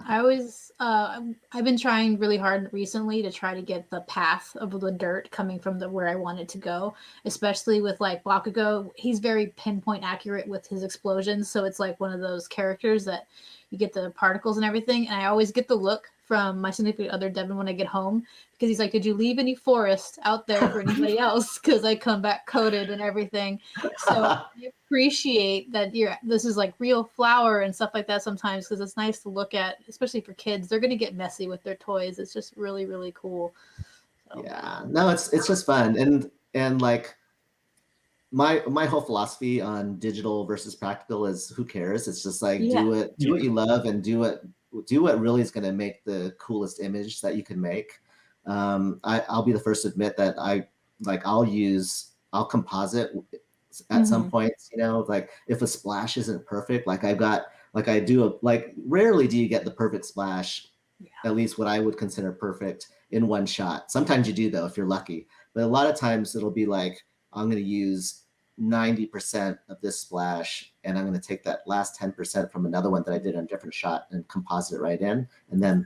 I always, I've been trying really hard recently to try to get the path of the dirt coming from where I want it to go, especially with like Bakugo. He's very pinpoint accurate with his explosions. So it's like one of those characters that you get the particles and everything. And I always get the look from my significant other, Devin, when I get home, because he's like, did you leave any forest out there for anybody else? Because I come back coated and everything. So I appreciate that this is like real flour and stuff like that sometimes, because it's nice to look at, especially for kids. They're going to get messy with their toys. It's just really, really cool. So. Yeah, no, it's just fun. And like my whole philosophy on digital versus practical is, who cares? It's just like, do what you love and do what really is going to make the coolest image that you can make. I'll be the first to admit that I'll composite at some points, like if a splash isn't perfect, rarely do you get the perfect splash, at least what I would consider perfect, in one shot. Sometimes you do, though, if you're lucky. But a lot of times it'll be like, I'm going to use 90% of this splash, and I'm going to take that last 10% from another one that I did on a different shot and composite it right in, and then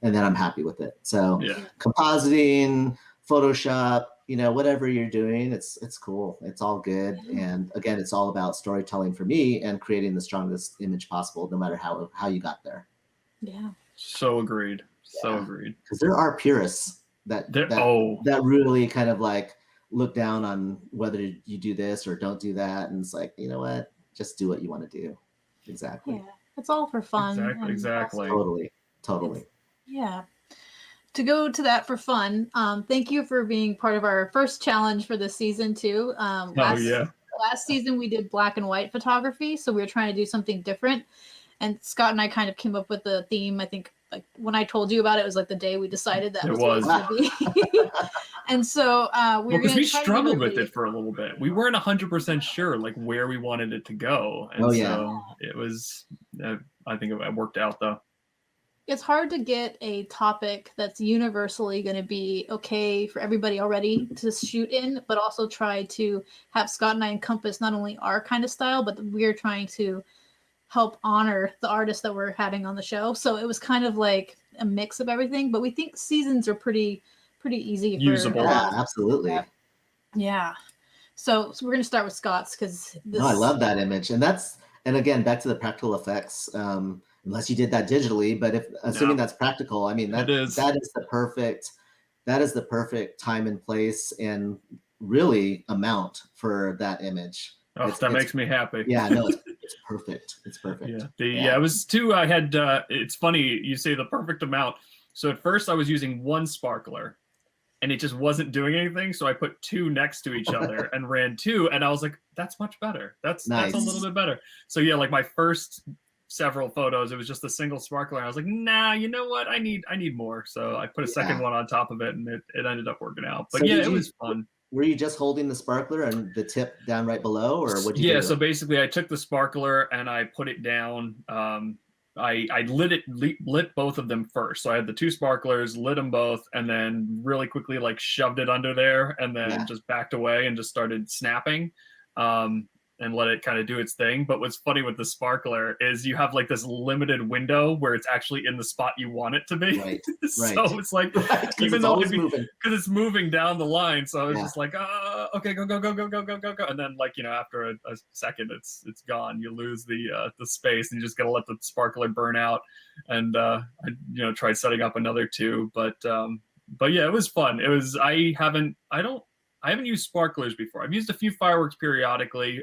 I'm happy with it. So compositing, Photoshop, whatever you're doing, it's cool. It's all good. And again, it's all about storytelling for me and creating the strongest image possible, no matter how you got there. Yeah. So agreed. So agreed. Because there are purists that really kind of like look down on whether you do this or don't do that, and it's like, you know what, just do what you want to do. Exactly. Yeah, it's all for fun. Exactly. Totally. Yeah. To go to that for fun, thank you for being part of our first challenge for this season too. Last season we did black and white photography, so we were trying to do something different. And Scott and I kind of came up with the theme. I think like when I told you about it, it was like the day we decided that was what it was going to be. And so we struggled with it for a little bit. We weren't 100% sure like where we wanted it to go. And so it was, I think it worked out though. It's hard to get a topic that's universally going to be okay for everybody already to shoot in, but also try to have Scott and I encompass not only our kind of style, but we're trying to help honor the artists that we're having on the show. So it was kind of like a mix of everything, but we think seasons are pretty easy. Usable. Yeah, absolutely. Yeah. So we're going to start with Scott's because I love that image. And again, back to the practical effects. Unless you did that digitally, but assuming that's practical, I mean that is the perfect time and place and really amount for that image. Oh, that makes me happy. Yeah, no, it's perfect. It's perfect. Yeah, it was two. I had. It's funny you say the perfect amount. So at first I was using one sparkler, and it just wasn't doing anything. So I put two next to each other and ran two, and I was like, that's much better. That's a little bit better. So yeah, like my first several photos, it was just a single sparkler. And I was like, nah, you know what? I need more. So I put a second one on top of it, and it ended up working out. But it was fun. Were you just holding the sparkler and the tip down right below, or what? So basically, I took the sparkler and I put it down. I lit both of them first. So I had the two sparklers, lit them both, and then really quickly like shoved it under there, and then just backed away and just started snapping. And let it kind of do its thing. But what's funny with the sparkler is you have like this limited window where it's actually in the spot you want it to be. Right. So it's like, even though because it's moving down the line. So I was just like, okay, go. And then like, after a second, it's gone. You lose the space, and you just got to let the sparkler burn out. And, I tried setting up another two, but yeah, it was fun. It was, I haven't used sparklers before. I've used a few fireworks periodically.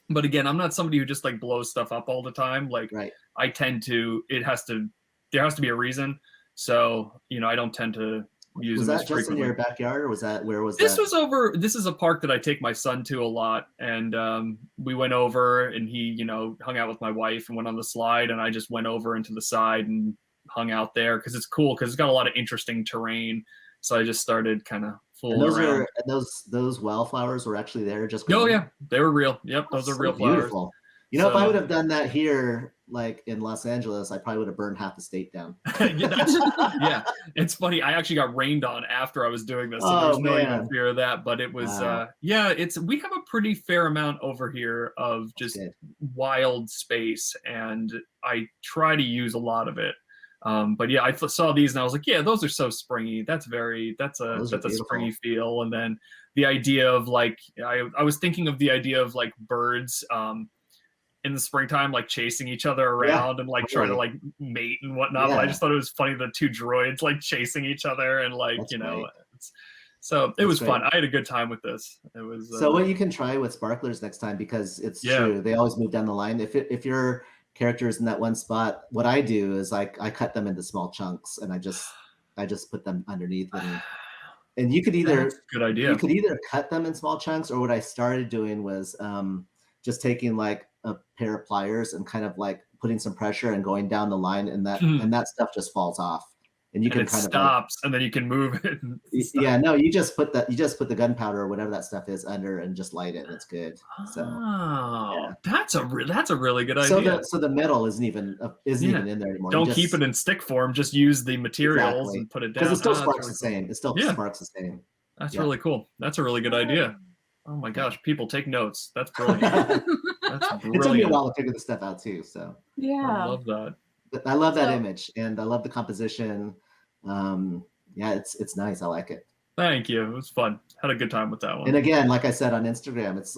But again, I'm not somebody who just like blows stuff up all the time. Like I tend to, there has to be a reason. So, I don't tend to use them as frequently. Was that just in your backyard, or where was this? This is a park that I take my son to a lot. And we went over, and he, hung out with my wife and went on the slide, and I just went over into the side and hung out there because it's cool, because it's got a lot of interesting terrain. So I just started kind of fooling around. Those wildflowers were actually there just growing? Oh yeah, they were real. Yep, those are real beautiful flowers. If I would have done that here, like in Los Angeles, I probably would have burned half the state down. Yeah, it's funny. I actually got rained on after I was doing this, so there's no even fear of that. But it was, we have a pretty fair amount over here of just wild space, and I try to use a lot of it. But yeah, I saw these and I was like, yeah, those are so springy. That's a springy feel. And then the idea of like, I was thinking of the idea of like birds, in the springtime, like chasing each other around and like trying to like mate and whatnot. But I just thought it was funny, the two droids like chasing each other and like, so it was fun. I had a good time with this. It was, so what you can try with sparklers next time, because it's true. They always move down the line. If you're characters in that one spot, what I do is I cut them into small chunks, and I just put them underneath, and you could either good idea. You could either cut them in small chunks, or what I started doing was just taking like a pair of pliers and kind of like putting some pressure and going down the line, and that stuff just falls off, and you can kind of stops, and then you can move it. You just put the gunpowder or whatever that stuff is under, and just light it, and it's good. So that's a really good idea. So the metal isn't even in there anymore. Don't keep it in stick form. Just use the materials and put it down. Because it still sparks the same. It still sparks the same. That's really cool. That's a really good idea. Oh my gosh, people take notes. That's brilliant. That's brilliant. It took me a while to figure this stuff out too. So I love that. I love that image, and I love the composition. It's nice. I like it. Thank you. It was fun. Had a good time with that one. And again, like I said on Instagram, it's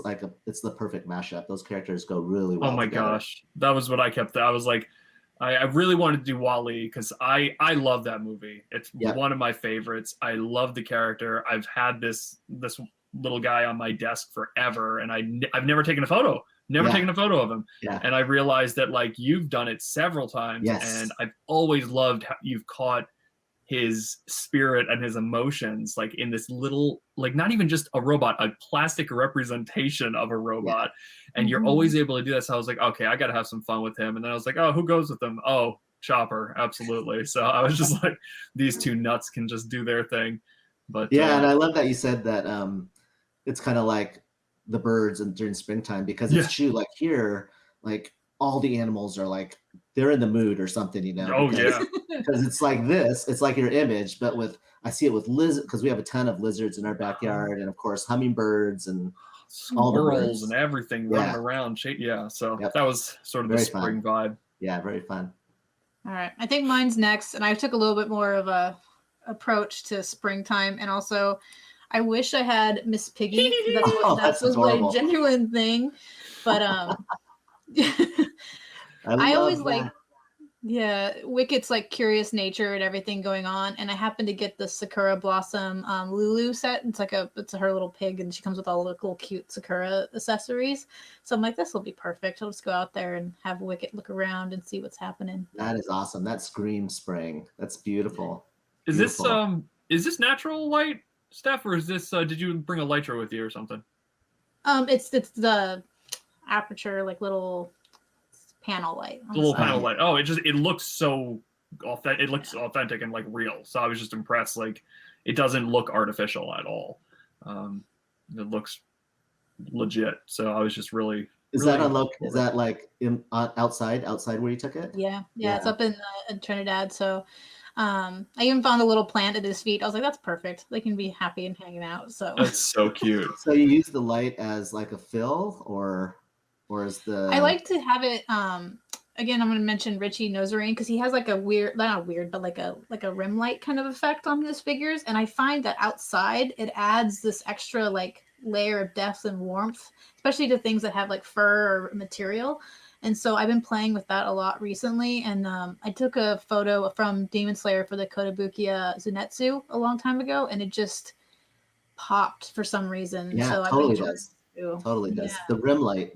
the perfect mashup. Those characters go really well. Oh my gosh, that was what I kept. I was like, I really wanted to do WALL-E because I love that movie. It's one of my favorites. I love the character. I've had this little guy on my desk forever, and I've never taken a photo never taken a photo of him. Yeah. And I realized that like you've done it several times, and I've always loved how you've caught his spirit and his emotions like in this little, like not even just a robot, a plastic representation of a robot. And you're always able to do that. So I was like, okay, I got to have some fun with him. And then I was like, oh, who goes with him? Oh, Chopper, absolutely. So I was just like, these two nuts can just do their thing. But and I love that you said that it's kind of like the birds and during springtime, because it's true. Like here, like all the animals are like they're in the mood or something, you know. Because it's like this. It's like your image, but with I see it with lizard, because we have a ton of lizards in our backyard, and of course hummingbirds and all the squirrels and everything running around. So that was sort of the spring vibe. Yeah, very fun. All right, I think mine's next, and I took a little bit more of a approach to springtime, and also I wish I had Miss Piggy. That was my genuine thing, but I always like Wicket's like curious nature and everything going on, and I happened to get the Sakura Blossom Lulu set. It's her little pig, and she comes with all the little cute Sakura accessories. So I'm like, this will be perfect. I'll just go out there and have Wicket look around and see what's happening. That is awesome. That screams spring. That's beautiful. Is this natural light, Steph, or is this did you bring a Lytra with you or something? It's the aperture, like little panel light. The little panel light. Oh, it looks so authentic. It looks authentic and like real. So I was just impressed. Like it doesn't look artificial at all. It looks legit. So I was just really. Is that on location? Is that like outside where you took it? Yeah. It's up in Trinidad. So I even found a little plant at his feet. I was like, that's perfect. They can be happy and hanging out. So that's so cute. So you use the light as like a fill, or is the? I like to have it. Again, I'm going to mention Richie Nozarine because he has like a weird, not weird, but like a rim light kind of effect on his figures, and I find that outside it adds this extra like layer of depth and warmth, especially to things that have like fur or material. And so I've been playing with that a lot recently. And I took a photo from Demon Slayer for the Kotobukiya Zenitsu a long time ago, and it just popped for some reason. Yeah, so totally does. Totally does. The rim light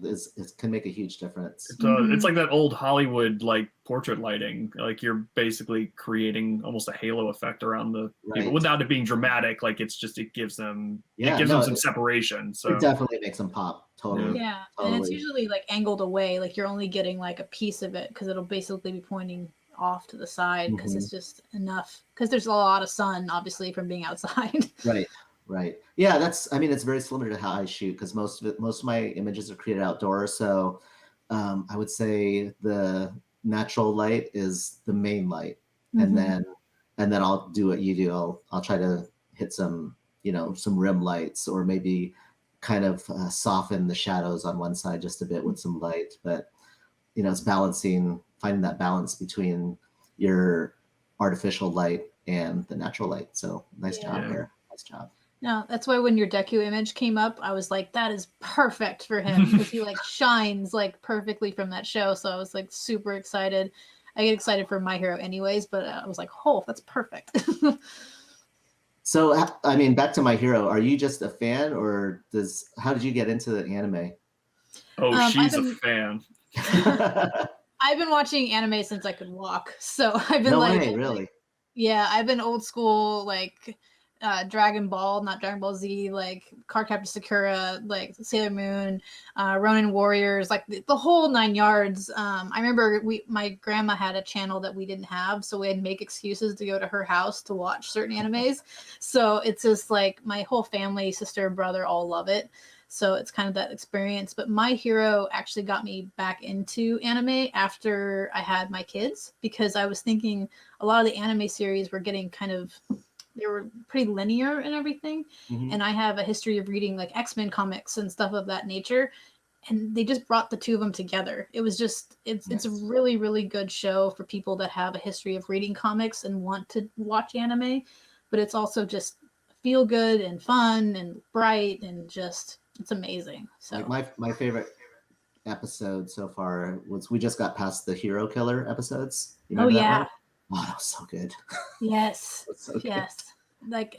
can make a huge difference. It's like that old Hollywood like portrait lighting. Like you're basically creating almost a halo effect around the people without it being dramatic. Like it gives them some separation. So it definitely makes them pop. Totally. Yeah. Totally. And it's usually like angled away. Like you're only getting like a piece of it because it'll basically be pointing off to the side because it's just enough. Because there's a lot of sun, obviously, from being outside. Right. Yeah, it's very similar to how I shoot because most of my images are created outdoors. So I would say the natural light is the main light. And then I'll do what you do. I'll try to hit some rim lights, or maybe kind of soften the shadows on one side just a bit with some light. But it's finding that balance between your artificial light and the natural light. So nice job there. Nice job. No, that's why when your Deku image came up, I was like, that is perfect for him because he like shines like perfectly from that show. So I was like super excited. I get excited for My Hero anyways, but I was like, oh, that's perfect. So, I mean, back to My Hero, are you just a fan, or how did you get into the anime? Oh, she's a fan. I've been watching anime since I could walk. So I've been really? Yeah, I've been old school, like Dragon Ball, not Dragon Ball Z, like Cardcaptor Sakura, like Sailor Moon, Ronin Warriors, like the whole 9 yards. I remember my grandma had a channel that we didn't have, so we had to make excuses to go to her house to watch certain animes. So it's just like my whole family, sister, brother, all love it. So it's kind of that experience. But My Hero actually got me back into anime after I had my kids, because I was thinking a lot of the anime series were getting they were pretty linear and everything. And I have a history of reading like X-Men comics and stuff of that nature. And they just brought the two of them together. It was just, it's a really, really good show for people that have a history of reading comics and want to watch anime. But it's also just feel good and fun and bright and just, it's amazing. So like my favorite episode so far was, we just got past the Hero Killer episodes. You remember that one? Oh, that was so good. Yes. So good. Yes. Like,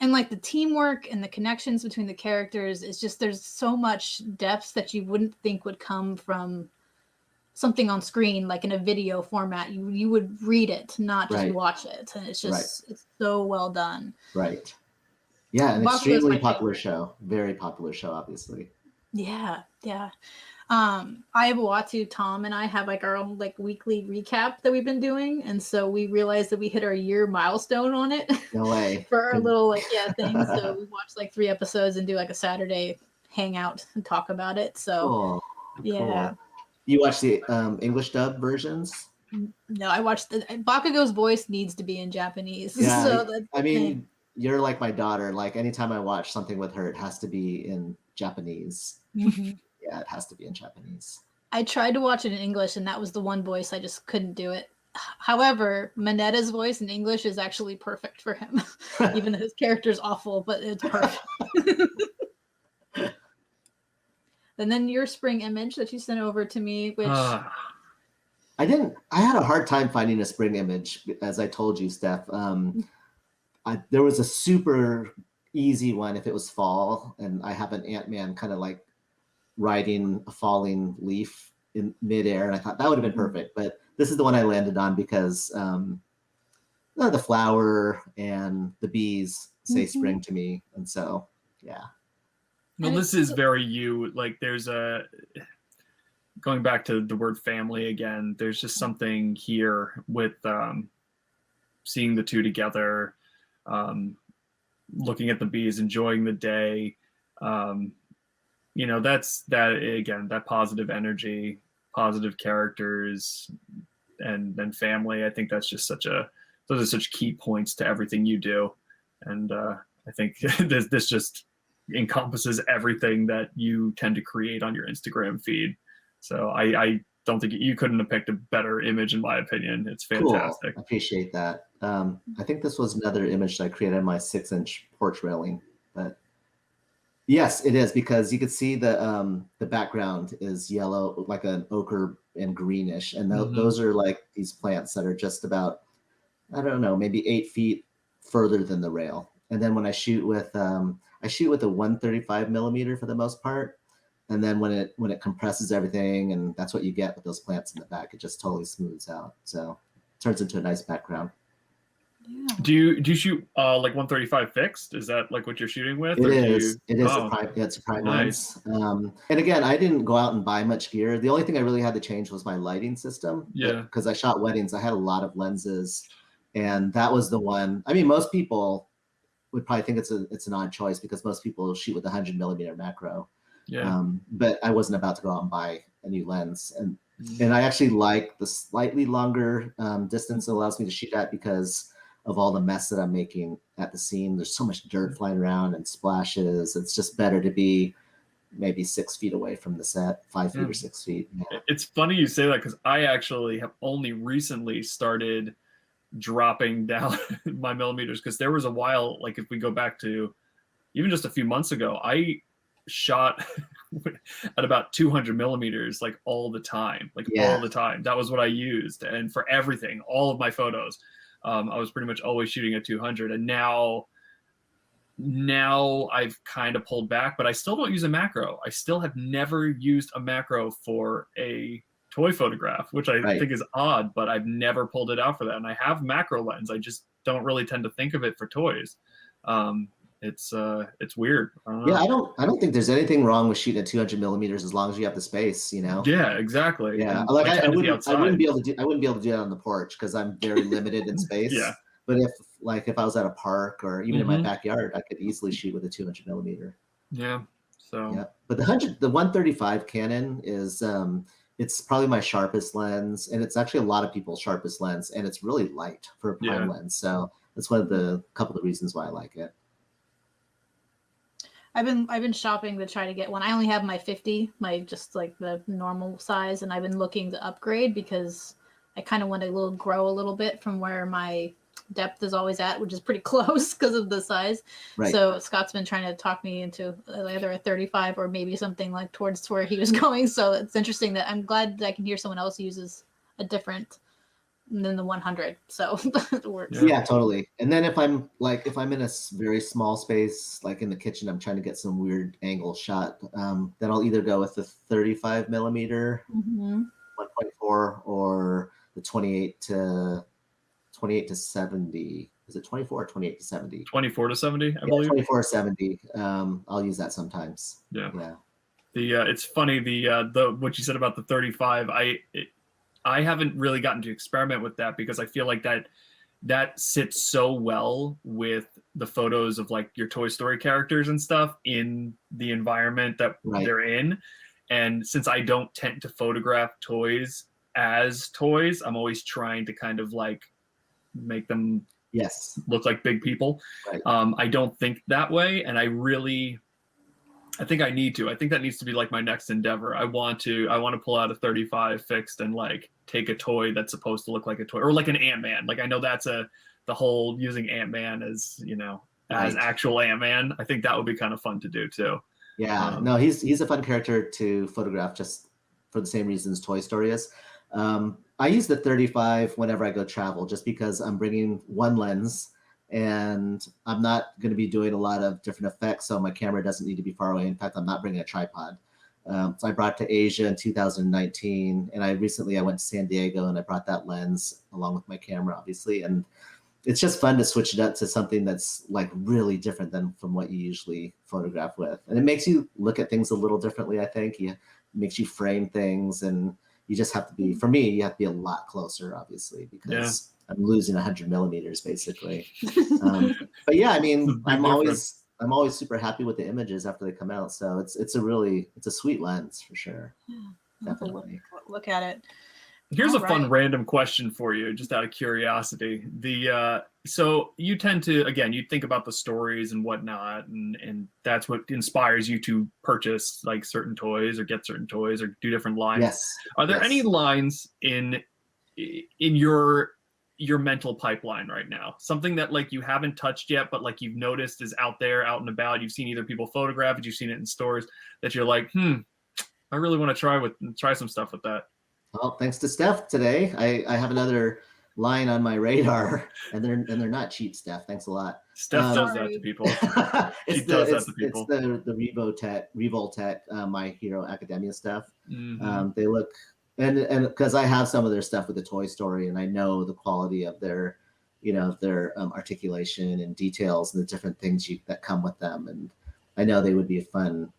And like the teamwork and the connections between the characters is just, there's so much depth that you wouldn't think would come from something on screen, like in a video format. You would read it, not just watch it. And it's just, it's so well done. Right. Yeah, an Buffalo's extremely my popular favorite. show. Very popular show, obviously. Yeah, yeah. Iwatu, Tom, and I have like our own like weekly recap that we've been doing, and so we realized that we hit our year milestone on it. No way. For our little like thing. So we watched like 3 episodes and do like a Saturday hangout and talk about it. So Cool. You watch the English dub versions? No, I watched the Bakugo's voice needs to be in Japanese. Yeah, So that's I mean, you're like my daughter. Like anytime I watch something with her, it has to be in Japanese. Mm-hmm. Yeah, it has to be in Japanese. I tried to watch it in English, and that was the one voice I just couldn't do it. However, Manetta's voice in English is actually perfect for him, even though his character's awful, but it's perfect. And then your spring image that you sent over to me, which I had a hard time finding a spring image, as I told you, Steph. There was a super easy one if it was fall, and I have an Ant-Man kind of like riding a falling leaf in midair, and I thought that would have been perfect. But this is the one I landed on because the flower and the bees say spring to me, and so yeah. Well, this is very you. Like there's going back to the word family again, there's just something here with seeing the two together, looking at the bees, enjoying the day. That's that positive energy, positive characters, and family. I think that's just those are such key points to everything you do. And I think this just encompasses everything that you tend to create on your Instagram feed. So I don't think you couldn't have picked a better image, in my opinion. It's fantastic. Cool. I appreciate that. I think this was another image that I created on my 6-inch porch railing, but yes, it is, because you can see the background is yellow, like an ochre and greenish, and those are like these plants that are just about, I don't know, maybe 8 feet further than the rail. And then when I shoot with a 135 millimeter for the most part, and then when it compresses everything, and that's what you get with those plants in the back, it just totally smooths out. So it turns into a nice background. Yeah. Do you shoot like 135 fixed? Is that like what you're shooting with? It is. It's a prime lens. And again, I didn't go out and buy much gear. The only thing I really had to change was my lighting system. Yeah. Because I shot weddings, I had a lot of lenses, and that was the one. I mean, most people would probably think it's an odd choice because most people shoot with 100 millimeter macro. Yeah. But I wasn't about to go out and buy a new lens, and I actually like the slightly longer distance it allows me to shoot at because of all the mess that I'm making at the scene. There's so much dirt flying around and splashes. It's just better to be maybe 6 feet away from the set, 5 feet or 6 feet. Yeah. It's funny you say that because I actually have only recently started dropping down my millimeters, because there was a while, like if we go back to even just a few months ago, I shot at about 200 millimeters like all the time. All the time. That was what I used. And for everything, all of my photos, I was pretty much always shooting at 200. And now I've kind of pulled back, but I still don't use a macro. I still have never used a macro for a toy photograph, which I think is odd, but I've never pulled it out for that. And I have macro lens. I just don't really tend to think of it for toys. It's weird. I don't think there's anything wrong with shooting at 200 millimeters as long as you have the space, you know? Yeah, exactly. Yeah. Like I wouldn't be able to do that on the porch because I'm very limited in space. Yeah. But if I was at a park or even in my backyard, I could easily shoot with a 200 millimeter. Yeah. So. Yeah. But the 135 Canon is it's probably my sharpest lens, and it's actually a lot of people's sharpest lens, and it's really light for a prime lens. So that's one of the couple of reasons why I like it. I've been shopping to try to get one. I only have my 50, my just like the normal size, and I've been looking to upgrade because I kind of want to grow a little bit from where my depth is always at, which is pretty close because of the size. Right. So Scott's been trying to talk me into either a 35 or maybe something like towards where he was going. So it's interesting that I'm glad that I can hear someone else uses a different than the 100. So it works. Yeah, totally. And then if I'm in a very small space, like in the kitchen, I'm trying to get some weird angle shot, then I'll either go with the 35 millimeter 1.4 or the 28 to 70. Is it 24 or 28 to 70? 24 to 70, I believe. 24 to 70. I'll use that sometimes. Yeah. Yeah. It's funny the what you said about the 35. I haven't really gotten to experiment with that because I feel like that sits so well with the photos of like your Toy Story characters and stuff in the environment that they're in. And since I don't tend to photograph toys as toys, I'm always trying to kind of like make them look like big people. Right. I don't think that way, and I think I need to. I think that needs to be like my next endeavor. I want to pull out a 35 fixed and like take a toy that's supposed to look like a toy, or like an Ant-Man. Like I know that's the whole using Ant-Man as, as actual Ant-Man. I think that would be kind of fun to do too. Yeah, no, he's a fun character to photograph just for the same reasons Toy Story is. I use the 35 whenever I go travel, just because I'm bringing one lens and I'm not going to be doing a lot of different effects, so my camera doesn't need to be far away. In fact, I'm not bringing a tripod. So I brought it to Asia in 2019, and I went to San Diego and I brought that lens along with my camera, obviously, and it's just fun to switch it up to something that's like really different than from what you usually photograph with. And it makes you look at things a little differently, I think. It makes you frame things, and you just have to be, for me, you have to be a lot closer, obviously, because I'm losing 100 millimeters basically. But yeah, I mean, I'm always super happy with the images after they come out. So it's a sweet lens for sure. Yeah, definitely. Look at it. Here's a fun random question for you, just out of curiosity. So you tend to, again, you think about the stories and whatnot, and that's what inspires you to purchase like certain toys or get certain toys or do different lines. Yes. Are there any lines in your mental pipeline right now? Something that like you haven't touched yet, but like you've noticed is out there, out and about. You've seen either people photograph it, you've seen it in stores, that you're like, I really want to try some stuff with that. Well, thanks to Steff today, I have another line on my radar, and they're not cheap, Steff. Thanks a lot. Steff does that to people. It's the Revoltech My Hero Academia stuff. They look, and because I have some of their stuff with the Toy Story, and I know the quality of their articulation and details and the different things that come with them, and I know they would be a fun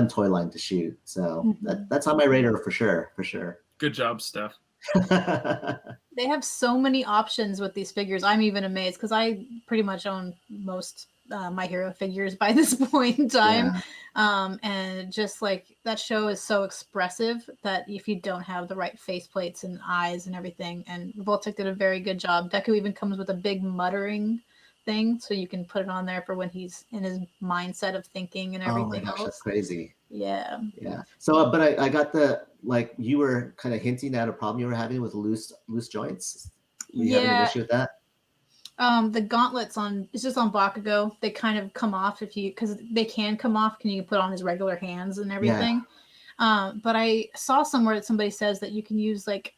toy line to shoot. So that's on my radar for sure. Good job, Steff. They have so many options with these figures. I'm even amazed because I pretty much own most My Hero figures by this point in time. Yeah. And just like that show is so expressive that if you don't have the right faceplates and eyes and everything, and Revoltech did a very good job. Deku even comes with a big muttering thing, so you can put it on there for when he's in his mindset of thinking and everything. Oh my gosh, that's crazy. Yeah. So, but I got you were kind of hinting at a problem you were having with loose joints. You having an issue with that? The gauntlets it's just on Bakugo. They kind of come off because they can come off. You put on his regular hands and everything. Yeah. But I saw somewhere that somebody says that you can use like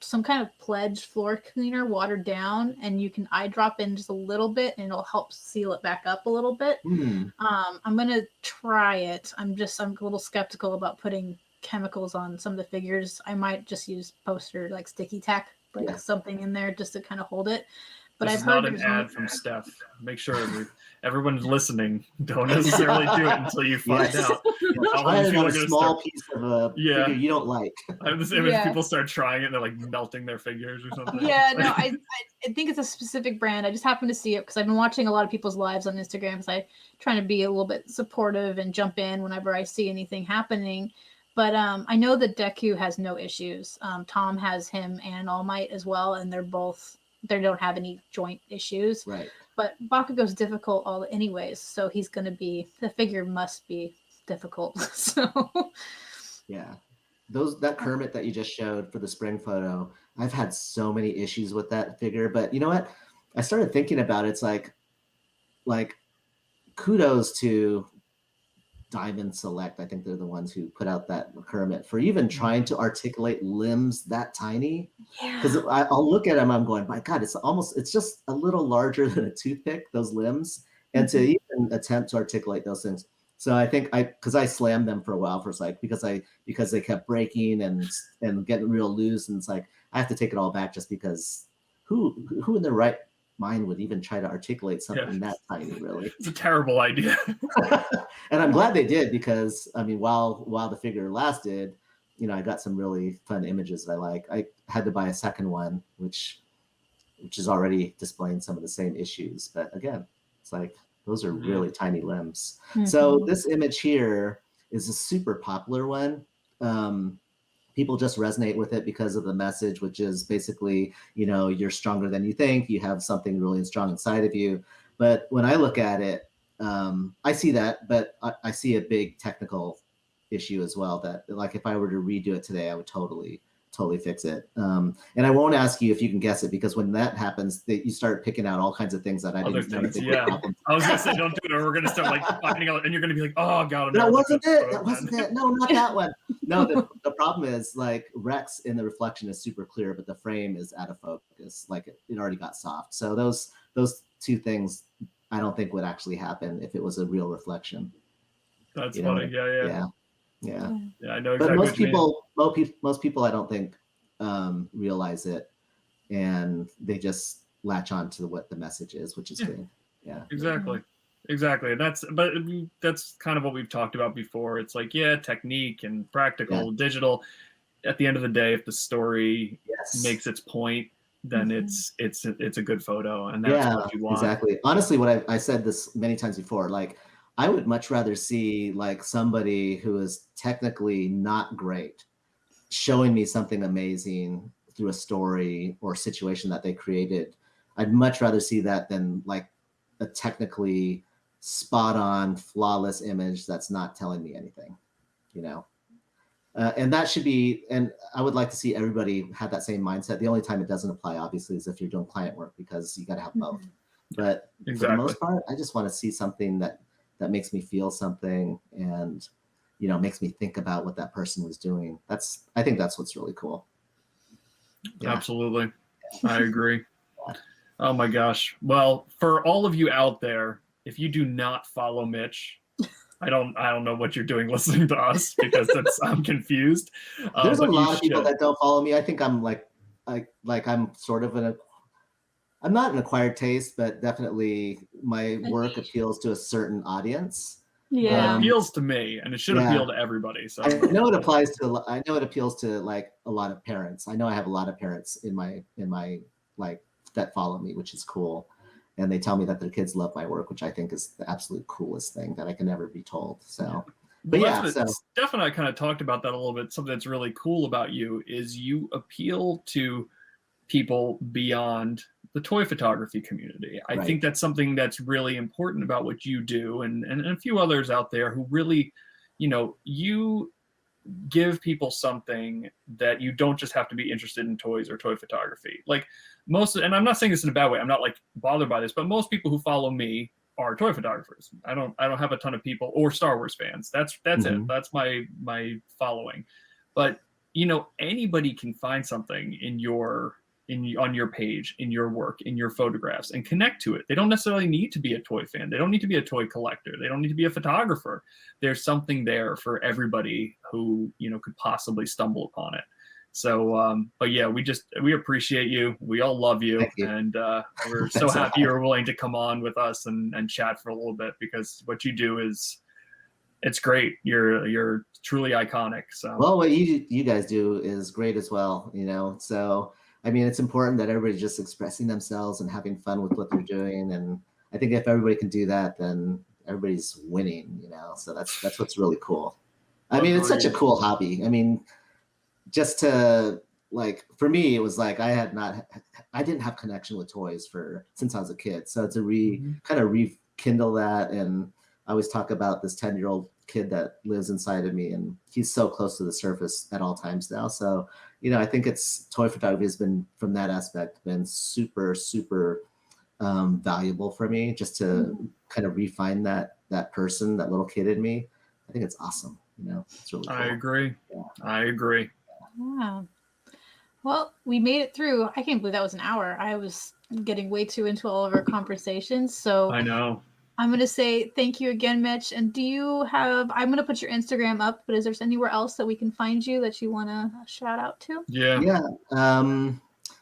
some kind of Pledge floor cleaner watered down, and you can eye drop in just a little bit and it'll help seal it back up a little bit. I'm gonna try it. I'm a little skeptical about putting chemicals on some of the figures. I might just use poster like sticky tack, something in there just to kind of hold it. But I've heard not an ad from Steff. Make sure everyone's listening. Don't necessarily do it until you find out. Try it on a small piece of a figure you don't like. I have this image. People start trying it, and they're like melting their figures or something. Yeah, no, I think it's a specific brand. I just happened to see it because I've been watching a lot of people's lives on Instagram because I'm trying to be a little bit supportive and jump in whenever I see anything happening. But I know that Deku has no issues. Tom has him and All Might as well, and they don't have any joint issues. Right. But Bakugo's difficult anyways, so the figure must be difficult. So yeah. That Kermit that you just showed for the spring photo, I've had so many issues with that figure, but you know what? I started thinking about it. It's like kudos to Diamond Select, I think they're the ones who put out that requirement for even trying to articulate limbs that tiny. Because I'll look at them, I'm going, my God, it's just a little larger than a toothpick, those limbs. And to even attempt to articulate those things. So I think because I slammed them for a while for like, because they kept breaking and getting real loose. And it's like, I have to take it all back just because who in their right mind would even try to articulate something that tiny, really? It's a terrible idea. And I'm glad they did, because I mean, while the figure lasted, I got some really fun images that I like. I had to buy a second one, which is already displaying some of the same issues. But again, it's like, those are really tiny limbs. So this image here is a super popular one. People just resonate with it because of the message, which is basically, you're stronger than you think. You have something really strong inside of you. But when I look at it, I see that, but I see a big technical issue as well, that like if I were to redo it today, I would totally fix it. And I won't ask you if you can guess it, because when that happens, you start picking out all kinds of things that I didn't know. I was gonna say, don't do it, or we're gonna start like finding out, and you're gonna be like, oh God, that wasn't it. No, not that one. No, the problem is like Rex in the reflection is super clear, but the frame is out of focus. Like it already got soft. So those two things I don't think would actually happen if it was a real reflection. That's funny. Yeah. I know exactly. But most people, I don't think realize it, and they just latch on to what the message is, which is good. Yeah. Exactly. That's kind of what we've talked about before. It's like, technique and practical, digital. At the end of the day, if the story makes its point, then it's a good photo, and that's what you want. Exactly. Honestly, what I said this many times before, like, I would much rather see like somebody who is technically not great showing me something amazing through a story or situation that they created. I'd much rather see that than like a technically spot on, flawless image that's not telling me anything, and that should be, and I would like to see everybody have that same mindset. The only time it doesn't apply, obviously, is if you're doing client work, because you got to have both. But for the most part, I just want to see something that makes me feel something, and makes me think about what that person was doing. I think that's what's really cool. Absolutely. I agree. Oh my gosh. Well, for all of you out there, if you do not follow Mitch, I don't know what you're doing listening to us, because I'm confused. There's a lot of people that don't follow me. I think I'm I'm sort of I'm not an acquired taste, but definitely my work appeals to a certain audience. Yeah, it appeals to me, and it should appeal to everybody. So I know it appeals to like a lot of parents. I know I have a lot of parents in my like that follow me, which is cool, and they tell me that their kids love my work, which I think is the absolute coolest thing that I can ever be told. So, but Steph and I kind of talked about that a little bit. Something that's really cool about you is you appeal to people beyond the toy photography community. I think that's something that's really important about what you do, and a few others out there who really, you give people something that you don't just have to be interested in toys or toy photography. Like and I'm not saying this in a bad way, I'm not like bothered by this, but most people who follow me are toy photographers. I don't have a ton of people, or Star Wars fans. That's it. That's my following. But anybody can find something on your page, in your work, in your photographs, and connect to it. They don't necessarily need to be a toy fan. They don't need to be a toy collector. They don't need to be a photographer. There's something there for everybody who, could possibly stumble upon it. So, but yeah, we appreciate you. We all love you. And we're so happy you're willing to come on with us and chat for a little bit, because what you do it's great. You're truly iconic. So, well, what you guys do is great as well, so I mean, it's important that everybody's just expressing themselves and having fun with what they're doing. And I think if everybody can do that, then everybody's winning, so that's what's really cool. I mean, it's such a cool hobby. I mean, just to like, for me, it was like, I didn't have connection with toys since I was a kid. So to kind of rekindle that. And I always talk about this 10-year-old kid that lives inside of me, and he's so close to the surface at all times now. So, I think toy photography has been, from that aspect, been super, super valuable for me, just to kind of refine that person, that little kid in me. I think it's awesome. It's really cool. I agree. Yeah. I agree. Yeah. Well, we made it through. I can't believe that was an hour. I was getting way too into all of our conversations. So I know. I'm going to say thank you again, Mitch. And I'm going to put your Instagram up, but is there anywhere else that we can find you that you want to shout out to? Yeah. Yeah.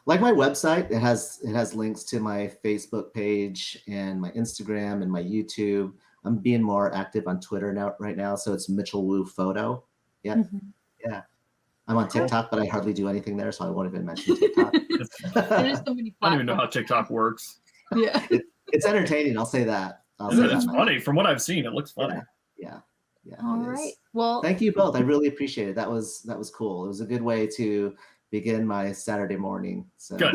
Like my website, it has links to my Facebook page and my Instagram and my YouTube. I'm being more active on Twitter right now. So it's Mitchell Wu Photo. Yeah. Mm-hmm. Yeah. I'm on TikTok, but I hardly do anything there. So I won't even mention TikTok. There's so many platforms. I don't even know how TikTok works. Yeah. It's entertaining. I'll say that. It's funny. From what I've seen, it looks funny. Yeah. All right. Well, thank you both. I really appreciate it. That was cool. It was a good way to begin my Saturday morning. So good.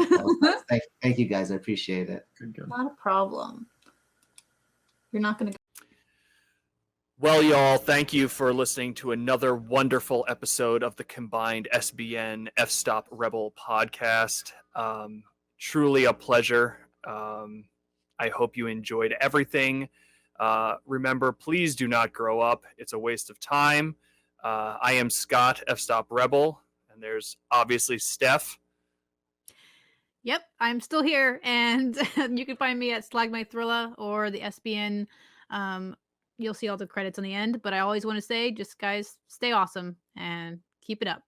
Thank you guys. I appreciate it. Good. Not a problem. You're not going to. Well, y'all, thank you for listening to another wonderful episode of the combined SBN F-Stop Rebel podcast. Truly a pleasure. I hope you enjoyed everything. Remember, please do not grow up. It's a waste of time. I am Scott, F-Stop Rebel, and there's obviously Steff. Yep, I'm still here, and you can find me at Slag My Thrilla or the SBN. You'll see all the credits on the end, but I always want to say, just guys, stay awesome and keep it up.